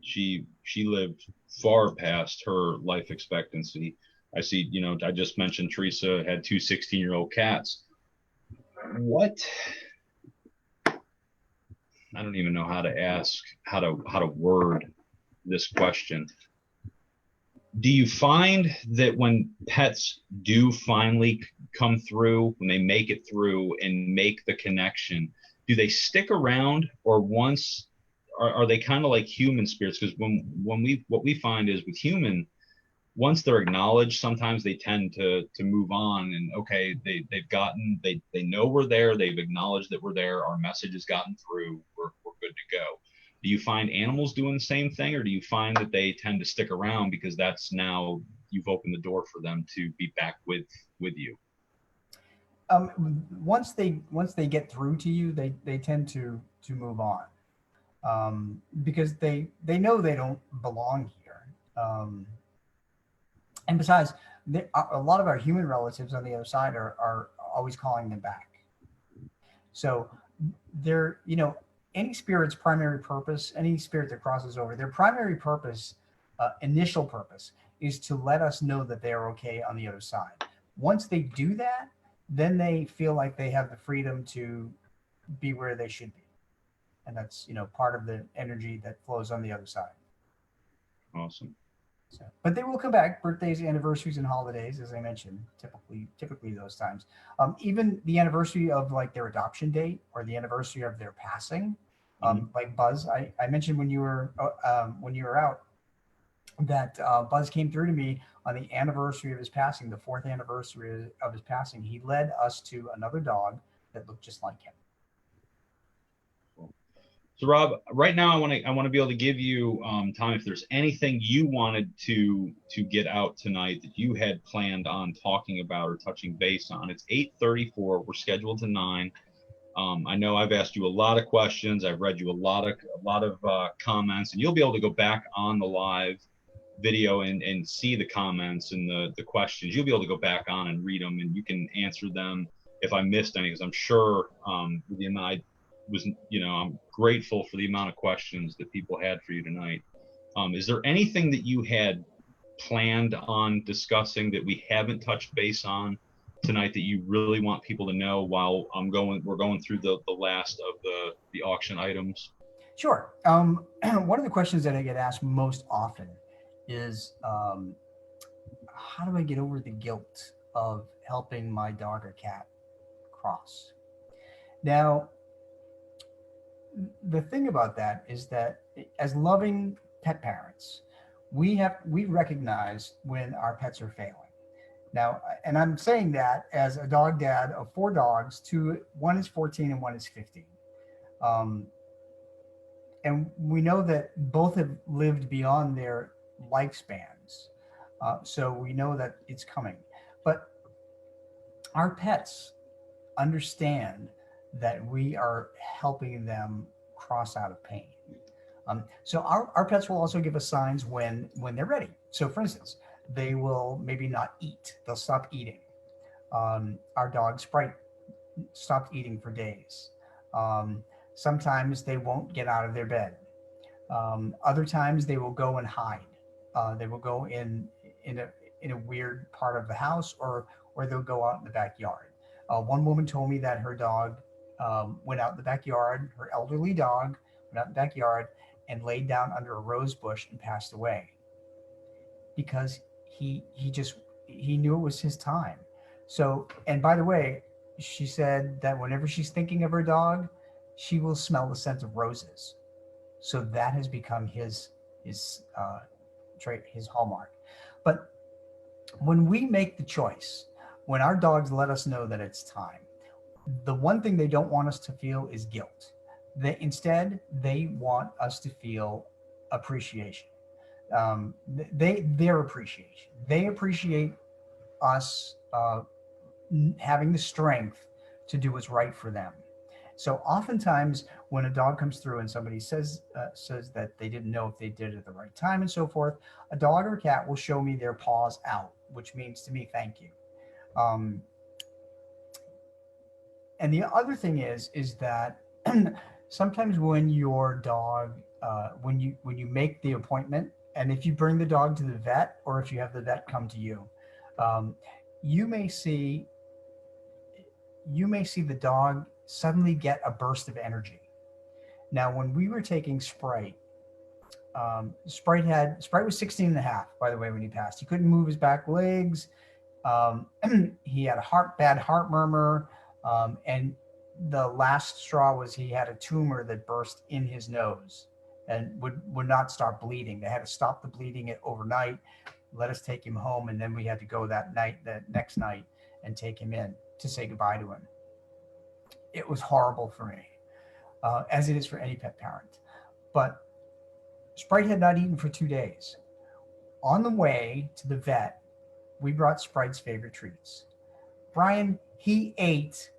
She lived far past her life expectancy. I see, I just mentioned Teresa had two 16-year-old cats. What? I don't even know how to ask, how to word this question. Do you find that when pets do finally come through, when they make it through and make the connection, do they stick around, or once are they kind of like human spirits? Because what we find is with human, once they're acknowledged, sometimes they tend to move on, and okay, they know we're there, they've acknowledged that we're there, our message has gotten through, we're good to go. Do you find animals doing the same thing, or do you find that they tend to stick around because that's now you've opened the door for them to be back with you? Once they get through to you, they tend to move on, because they know they don't belong here. And besides, a lot of our human relatives on the other side are always calling them back. So they're, any spirit's primary purpose, any spirit that crosses over, their primary purpose, initial purpose, is to let us know that they're okay on the other side. Once they do that, then they feel like they have the freedom to be where they should be. And that's, part of the energy that flows on the other side. Awesome. So, but they will come back, birthdays, anniversaries, and holidays, as I mentioned, typically those times. Even the anniversary of like their adoption date or the anniversary of their passing, like Buzz, I mentioned when you were out that Buzz came through to me on the anniversary of his passing, the 4th anniversary of his passing. He led us to another dog that looked just like him. So Rob, right now I want to be able to give you time if there's anything you wanted to get out tonight that you had planned on talking about or touching base on. It's 8:34. We're scheduled to 9. I know I've asked you a lot of questions. I've read you a lot of comments, and you'll be able to go back on the live video and see the comments and the questions. You'll be able to go back on and read them, and you can answer them if I missed any, because I'm sure with the amount I'm grateful for the amount of questions that people had for you tonight. Is there anything that you had planned on discussing that we haven't touched base on tonight that you really want people to know while we're going through the last of the auction items? Sure. One of the questions that I get asked most often is, how do I get over the guilt of helping my dog or cat cross? Now, the thing about that is that as loving pet parents, we recognize when our pets are failing. Now, and I'm saying that as a dog dad of 4 dogs, one is 14 and one is 15. And we know that both have lived beyond their lifespans. So we know that it's coming. But our pets understand that we are helping them cross out of pain. So our pets will also give us signs when they're ready. So for instance, they will maybe not eat. They'll stop eating. Our dog Sprite stopped eating for days. Sometimes they won't get out of their bed. Other times they will go and hide. They will go in a weird part of the house, or they'll go out in the backyard. One woman told me that her dog went out in the backyard. Her elderly dog went out in the backyard and laid down under a rose bush and passed away because he knew it was his time. So, and by the way, she said that whenever she's thinking of her dog, she will smell the scent of roses. So that has become his trait, his hallmark. But when we make the choice, when our dogs let us know that it's time, the one thing they don't want us to feel is guilt. They want us to feel appreciation. Their appreciation. They appreciate us having the strength to do what's right for them. So oftentimes, when a dog comes through and somebody says that they didn't know if they did it at the right time and so forth, a dog or a cat will show me their paws out, which means to me, thank you. Um, and the other thing is that sometimes when your dog, when you make the appointment, and if you bring the dog to the vet or if you have the vet come to you, um, you may see the dog suddenly get a burst of energy. Now, when we were taking Sprite, Sprite was 16 and a half, by the way, when he passed. He couldn't move his back legs. He had a bad heart murmur. And the last straw was he had a tumor that burst in his nose and would not stop bleeding. They had to stop the bleeding overnight, let us take him home, and then we had to go that next night, and take him in to say goodbye to him. It was horrible for me, as it is for any pet parent. But Sprite had not eaten for 2 days. On the way to the vet, we brought Sprite's favorite treats. Brian, he ate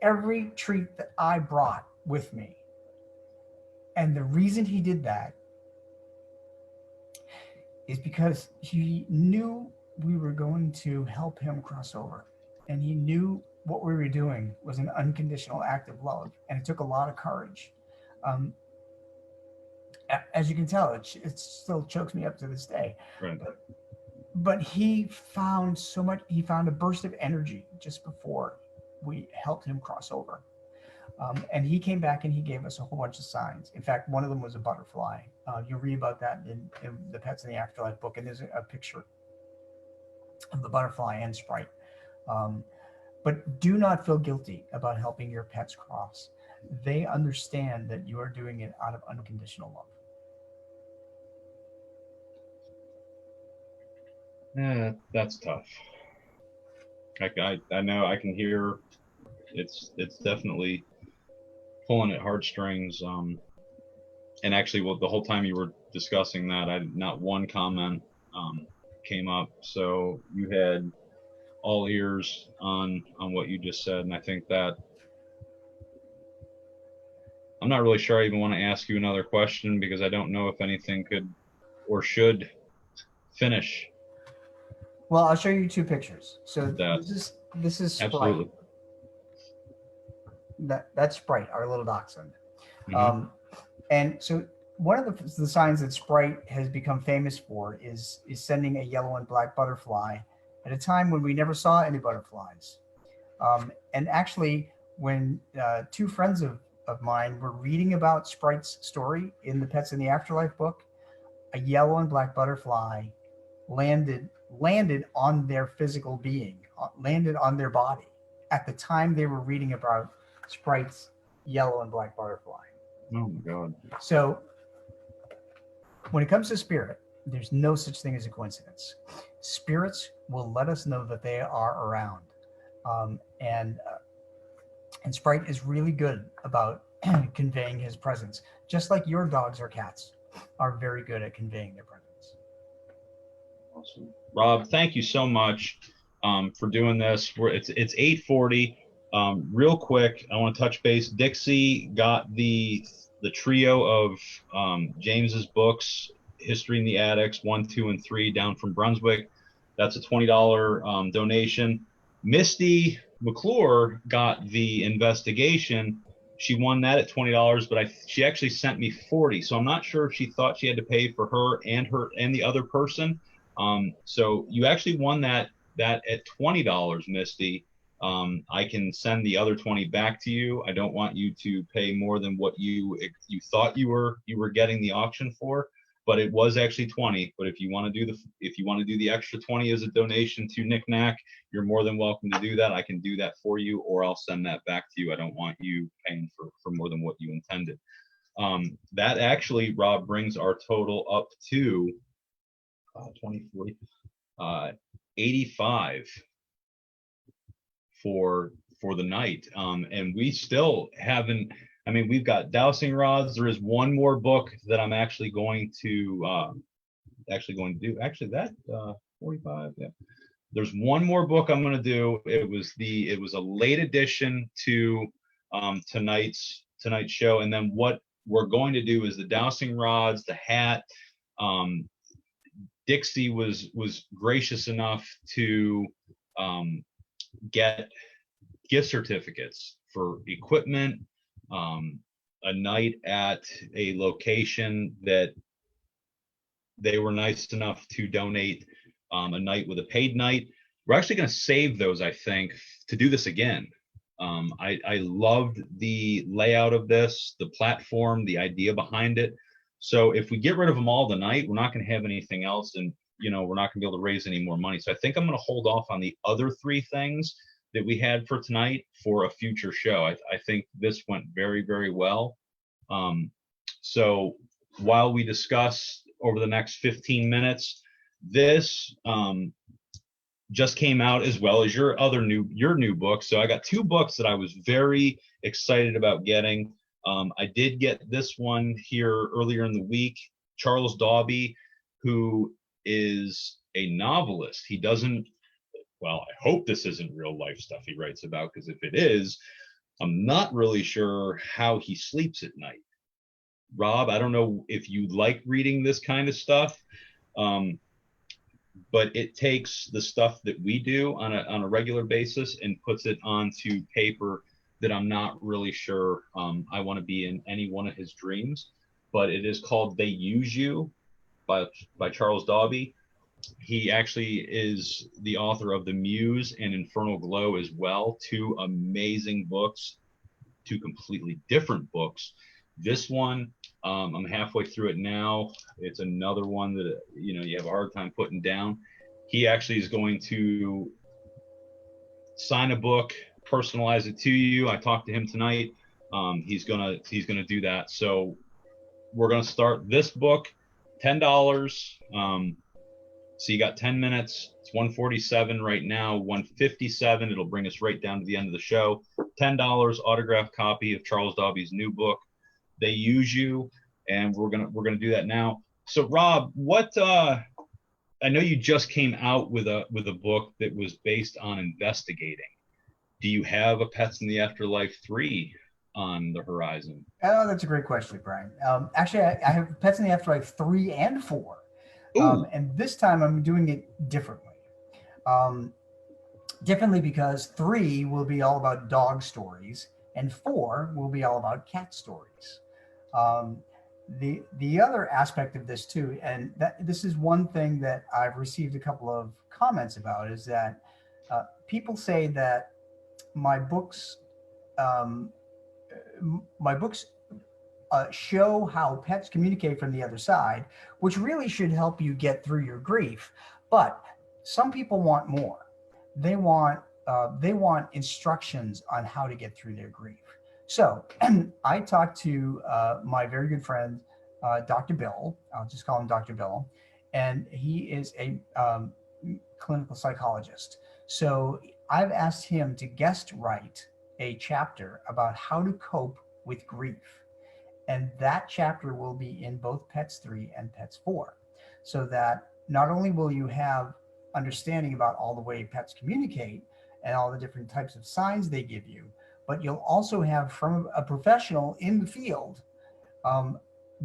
every treat that I brought with me. And the reason he did that is because he knew we were going to help him cross over. And he knew what we were doing was an unconditional act of love. And it took a lot of courage. As you can tell, it still chokes me up to this day. Right. But he found he found a burst of energy just before we helped him cross over. And he came back and he gave us a whole bunch of signs. In fact, one of them was a butterfly. You'll read about that in the Pets in the Afterlife book, and there's a picture of the butterfly and Sprite. But do not feel guilty about helping your pets cross. They understand that you are doing it out of unconditional love. Yeah, that's tough. I know I can hear it's definitely pulling at heartstrings. And actually, well, the whole time you were discussing that, not one comment came up. So you had all ears on what you just said, and I think that I'm not really sure I even want to ask you another question because I don't know if anything could or should finish. Well, I'll show you 2 pictures. So this is Sprite. Absolutely. That's Sprite, our little dachshund. Mm-hmm. And so one of the signs that Sprite has become famous for is sending a yellow and black butterfly at a time when we never saw any butterflies. And actually, when 2 friends of mine were reading about Sprite's story in the Pets in the Afterlife book, a yellow and black butterfly landed on their physical being, landed on their body at the time they were reading about Sprite's yellow and black butterfly. Oh my God. So when it comes to spirit, there's no such thing as a coincidence. Spirits will let us know that they are around. And Sprite is really good about conveying his presence, just like your dogs or cats are very good at conveying their presence. Awesome. Rob, thank you so much for doing this. It's 8:40. Real quick, I want to touch base. Dixie got the trio of James's books, History in the Attics 1, 2, and 3, down from Brunswick. That's a $20 donation. Misty McClure got the Investigation. She won that at $20, but she actually sent me $40. So I'm not sure if she thought she had to pay for her and the other person. So you actually won that at $20, Misty. I can send the other 20 back to you. I don't want you to pay more than what you thought you were getting the auction for, but it was actually 20. But if you want to do the extra 20 as a donation to Knick Knack, you're more than welcome to do that. I can do that for you, or I'll send that back to you. I don't want you paying for more than what you intended. That actually, Rob, brings our total up to 20, 40, 85 for the night. And we still haven't, I mean, we've got dowsing rods. There is one more book that I'm actually going to do. Actually, that 45, yeah. There's one more book I'm going to do. It was a late addition to tonight's show. And then what we're going to do is the dowsing rods, the hat. Dixie was gracious enough to get gift certificates for equipment, a night at a location that they were nice enough to donate, a night with a paid night. We're actually going to save those, I think, to do this again. I loved the layout of this, the platform, the idea behind it. So if we get rid of them all tonight, we're not going to have anything else, and we're not going to be able to raise any more money. So I think I'm going to hold off on the other three things that we had for tonight for a future show. I think this went very, very well. So while we discuss over the next 15 minutes, this just came out as well as your new book. So I got two books that I was very excited about getting. I did get this one here earlier in the week. Charles Dobby, who is a novelist. He doesn't, well, I hope this isn't real life stuff he writes about, because if it is, I'm not really sure how he sleeps at night. Rob, I don't know if you like reading this kind of stuff, but it takes the stuff that we do on a regular basis and puts it onto paper that I'm not really sure I want to be in any one of his dreams. But it is called They Use You by Charles Dobby. He actually is the author of The Muse and Infernal Glow as well, two amazing books, two completely different books. This one, I'm halfway through it now. It's another one that you have a hard time putting down. He actually is going to sign a book, personalize it to you. I talked to him tonight. He's gonna do that. So we're gonna start this book, $10. So you got 10 minutes. It's 147 right now, 157. It'll bring us right down to the end of the show. $10 autographed copy of Charles Dobby's new book, They Use You, and we're gonna do that now. So Rob, what I know you just came out with a book that was based on investigating. Do you have a Pets in the Afterlife 3 on the horizon? Oh, that's a great question, Brian. Actually, I have Pets in the Afterlife 3 and 4. And this time I'm doing it differently. Differently because 3 will be all about dog stories and 4 will be all about cat stories. The other aspect of this too, and this is one thing that I've received a couple of comments about, is that people say that my books show how pets communicate from the other side, which really should help you get through your grief. But some people want more. They want instructions on how to get through their grief. So I talked to my very good friend, Dr. Bill. I'll just call him Dr. Bill, and he is a clinical psychologist. So I've asked him to guest write a chapter about how to cope with grief. And that chapter will be in both Pets 3 and Pets 4. So that not only will you have understanding about all the way pets communicate and all the different types of signs they give you, but you'll also have from a professional in the field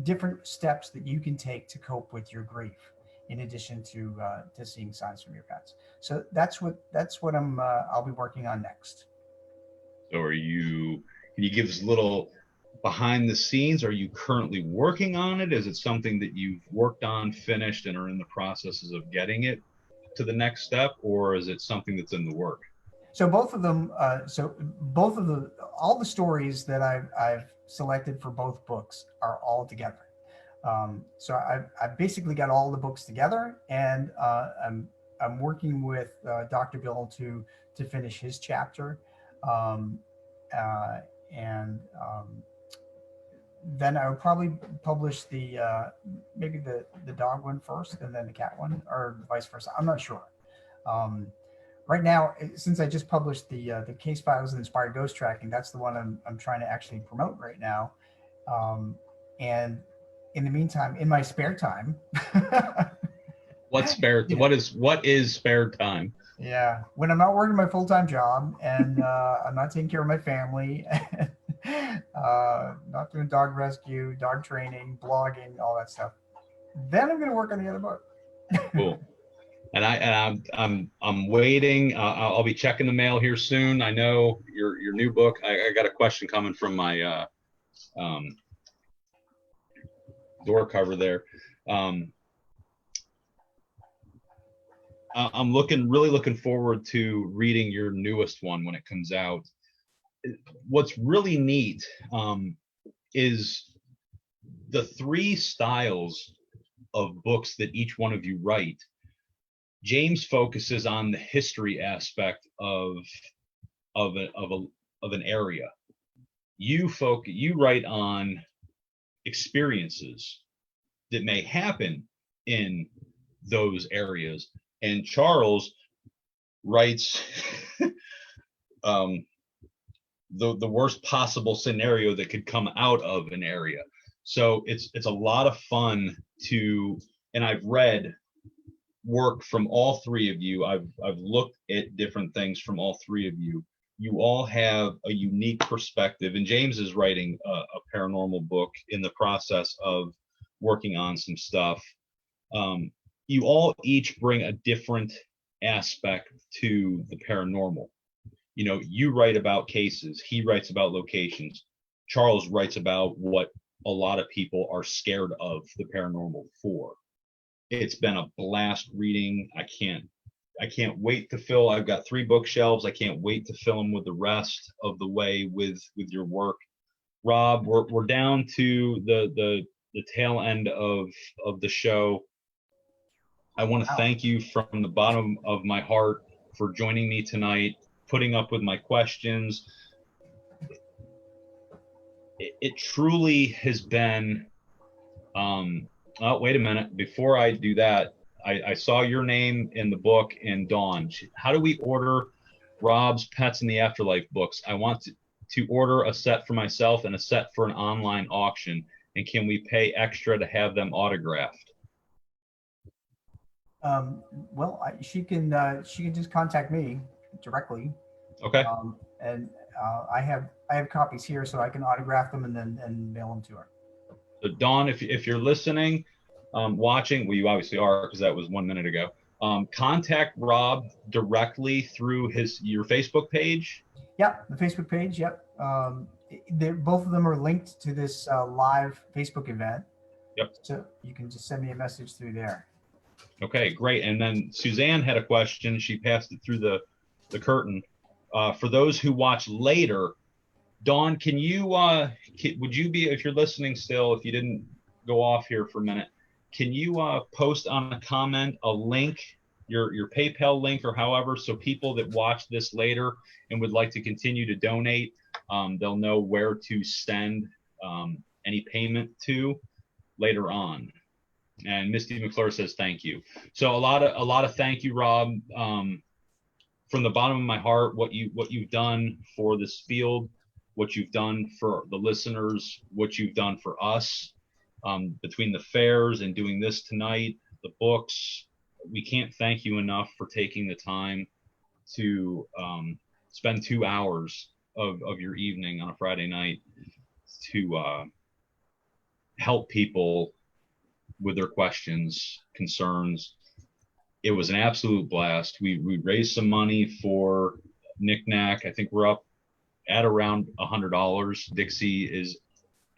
different steps that you can take to cope with your grief, in addition to seeing signs from your pets. So that's what I'll be working on next. So can you give us a little behind the scenes? Are you currently working on it? Is it something that you've worked on, finished, and are in the processes of getting it to the next step, or is it something that's in the work? So both of them. All the stories that I've selected for both books are all together. So I've basically got all the books together, and I'm working with Dr. Bill to finish his chapter, and then I would probably publish the maybe the dog one first and then the cat one, or vice versa. I'm not sure. Um, right now, since I just published the case files and inspired ghost tracking, that's the one I'm trying to actually promote right now. And in the meantime, in my spare time, What's spare? you know, What is spare time? yeah, when I'm not working my full time job and I'm not taking care of my family, not doing dog rescue, dog training, blogging, all that stuff, then I'm going to work on the other book. Cool. And I'm waiting. I'll be checking the mail here soon. I know your new book. I got a question coming from my um, door cover there. I'm really looking forward to reading your newest one when it comes out. What's really neat is the three styles of books that each one of you write. James focuses on the history aspect of an area. You write on experiences that may happen in those areas, and Charles writes the worst possible scenario that could come out of an area. So it's a lot of fun to, and I've read work from all three of you. I've looked at different things from all three of you. You all have a unique perspective, and James is writing a paranormal book in the process of working on some stuff. You all each bring a different aspect to the paranormal. You know, you write about cases, he writes about locations, Charles writes about what a lot of people are scared of the paranormal for. It's been a blast reading. I can't wait to fill. I've got 3 bookshelves. I can't wait to fill them with the rest of the way with your work. Rob, we're down to the tail end of the show. I want to thank you from the bottom of my heart for joining me tonight, putting up with my questions. It truly has been oh, wait a minute. Before I do that, I saw your name in the book in Dawn. How do we order Rob's Pets in the Afterlife books? I want to order a set for myself and a set for an online auction. And can we pay extra to have them autographed? Well, she can just contact me directly. Okay. And I have copies here, so I can autograph them and mail them to her. So Dawn, if you're listening, watching, well, you obviously are because that was 1 minute ago. Contact Rob directly through your Facebook page. Yep, the Facebook page. Yep, both of them are linked to this live Facebook event. Yep. So you can just send me a message through there. Okay, great. And then Suzanne had a question. She passed it through the curtain. For those who watch later, Dawn, can you would you be, if you're listening still, if you didn't go off here for a minute, can you post on a comment a link, your PayPal link or however, so people that watch this later and would like to continue to donate, they'll know where to send any payment to later on. And Misty McClure says thank you. So a lot of thank you, Rob. From the bottom of my heart, what you've done for this field, what you've done for the listeners, what you've done for us, between the fairs and doing this tonight, the books, we can't thank you enough for taking the time to spend 2 hours of your evening on a Friday night to help people with their questions, concerns. It was an absolute blast. We raised some money for Knick-Knack. I think we're up at around $100. Dixie is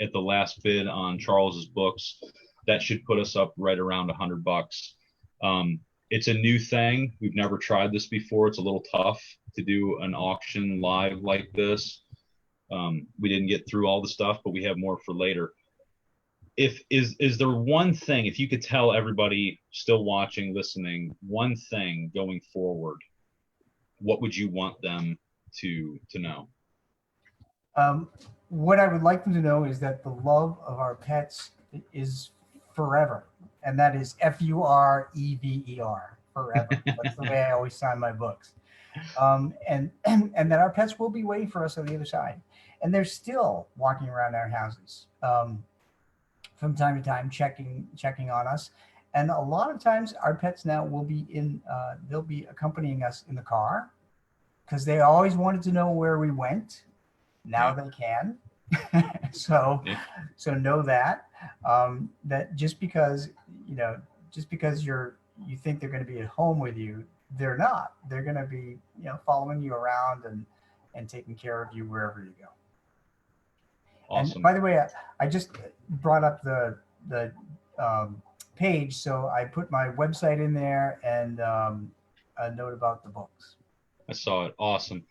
at the last bid on Charles's books. That should put us up right around $100. It's a new thing. We've never tried this before. It's a little tough to do an auction live like this. We didn't get through all the stuff, but we have more for later. Is there one thing, if you could tell everybody still watching, listening, one thing going forward, what would you want them to know? what I would like them to know is that the love of our pets is forever, and that is FUREVER, forever. That's the way I always sign my books. And that our pets will be waiting for us on the other side, and they're still walking around our houses from time to time, checking on us. And a lot of times, our pets now will be in. They'll be accompanying us in the car because they always wanted to know where we went. Now Yeah. they can. so Yeah. so know that that just because you know just because you think they're going to be at home with you, they're not. They're going to be following you around and taking care of you wherever you go. And Awesome. by the way, I just brought up the um, page, so I put my website in there and a note about the books. I saw it. Awesome.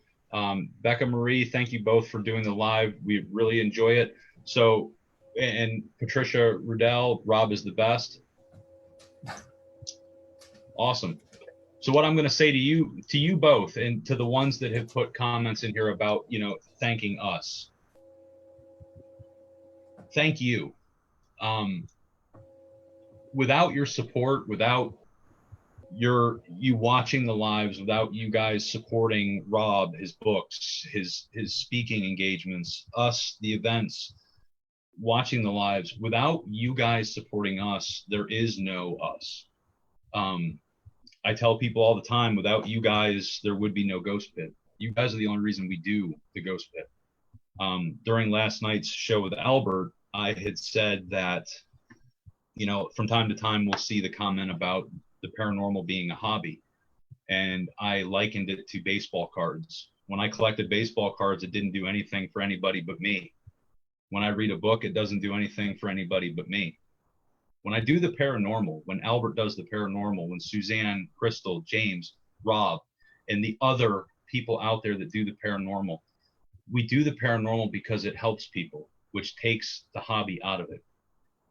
Becca Marie, thank you both for doing the live. We really enjoy it. So, and Patricia Rudell, Rob is the best. Awesome. So what I'm going to say to you both, and to the ones that have put comments in here about, thanking us, thank you. Without your support, without you watching the lives, without you guys supporting Rob, his books, his speaking engagements, us, the events, watching the lives, without you guys supporting us, there is no us. I tell people all the time, without you guys, there would be no Ghost Pit. You guys are the only reason we do the Ghost Pit. During last night's show with Albert, I had said that, from time to time, we'll see the comment about the paranormal being a hobby. And I likened it to baseball cards. When I collected baseball cards, it didn't do anything for anybody but me. When I read a book, it doesn't do anything for anybody but me. When I do the paranormal, when Albert does the paranormal, when Suzanne, Crystal, James, Rob, and the other people out there that do the paranormal, we do the paranormal because it helps people, which takes the hobby out of it.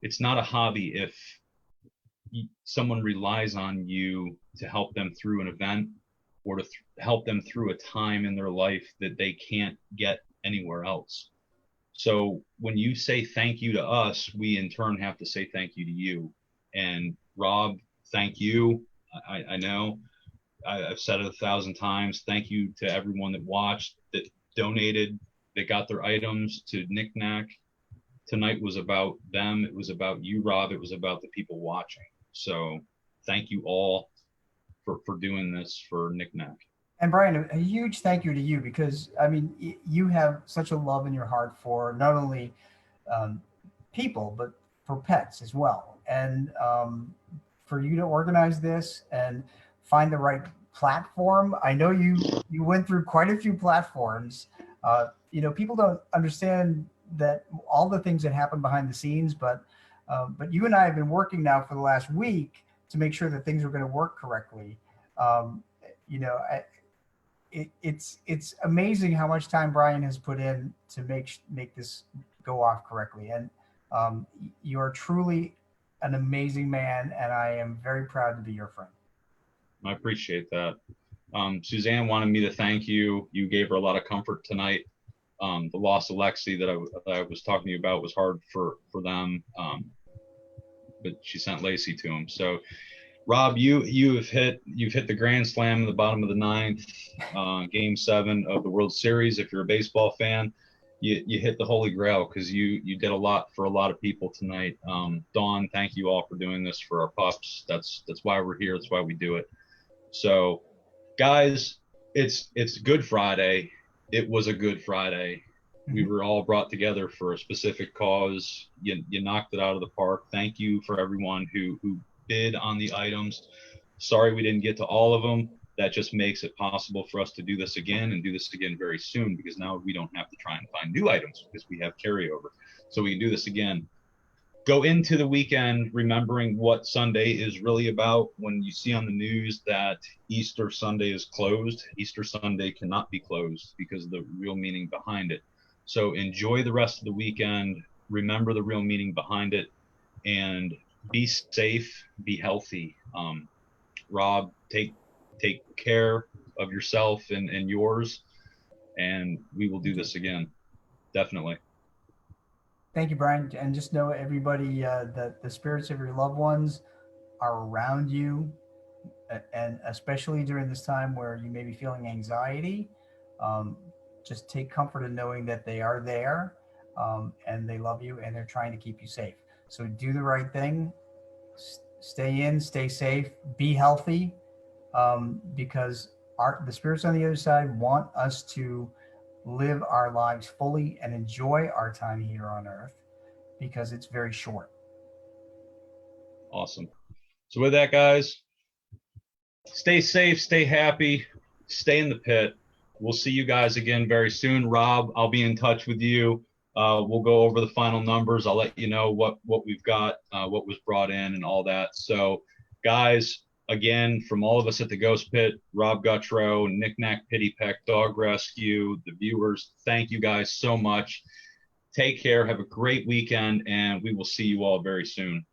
It's not a hobby if someone relies on you to help them through an event or to help them through a time in their life that they can't get anywhere else. So when you say thank you to us, we in turn have to say thank you to you. And Rob, thank you. I know I've said it 1,000 times. Thank you to everyone that watched, that donated, that got their items to Knick Knack. Tonight was about them. It was about you, Rob. It was about the people watching. So thank you all for doing this for Knick Knack. And Brian, a huge thank you to you because I mean you have such a love in your heart for not only um, people but for pets as well. And for you to organize this and find the right platform, I know you went through quite a few platforms. People don't understand that all the things that happen behind the scenes, but you and I have been working now for the last week to make sure that things are going to work correctly. Um, you know, I, it's amazing how much time Brian has put in to make this go off correctly. And you are truly an amazing man, and I am very proud to be your friend. I appreciate that. Suzanne wanted me to thank you. You gave her a lot of comfort tonight. The loss of Lexi that I was talking to you about was hard for them, but she sent Lacey to him. So Rob, you've hit the grand slam in the bottom of the ninth, game 7 of the World Series. If you're a baseball fan, you hit the holy grail because you did a lot for a lot of people tonight. Dawn, thank you all for doing this for our pups. That's why we're here. That's why we do it. So, guys, it's Good Friday. It was a good Friday. We were all brought together for a specific cause. You knocked it out of the park. Thank you for everyone who bid on the items. Sorry we didn't get to all of them. That just makes it possible for us to do this again and do this again very soon because now we don't have to try and find new items because we have carryover. So we can do this again. Go into the weekend remembering what Sunday is really about. When you see on the news that Easter Sunday is closed, Easter Sunday cannot be closed because of the real meaning behind it. So enjoy the rest of the weekend. Remember the real meaning behind it and be safe, be healthy. Rob, take care of yourself and yours, and we will do this again. Definitely. Thank you, Brian. And just know, everybody, that the spirits of your loved ones are around you, and especially during this time where you may be feeling anxiety. Um, just take comfort in knowing that they are there, and they love you, and they're trying to keep you safe. So do the right thing. Stay in, stay safe, be healthy, because the spirits on the other side want us to live our lives fully and enjoy our time here on earth, because it's very short. Awesome. So with that, guys, stay safe, stay happy, stay in the pit. We'll see you guys again very soon. Rob, I'll be in touch with you. We'll go over the final numbers. I'll let you know what we've got, what was brought in, and all that. So, guys, again, from all of us at the Ghost Pit, Rob Guttrow, Knick Knack Pity Peck, Dog Rescue, the viewers, thank you guys so much. Take care. Have a great weekend, and we will see you all very soon.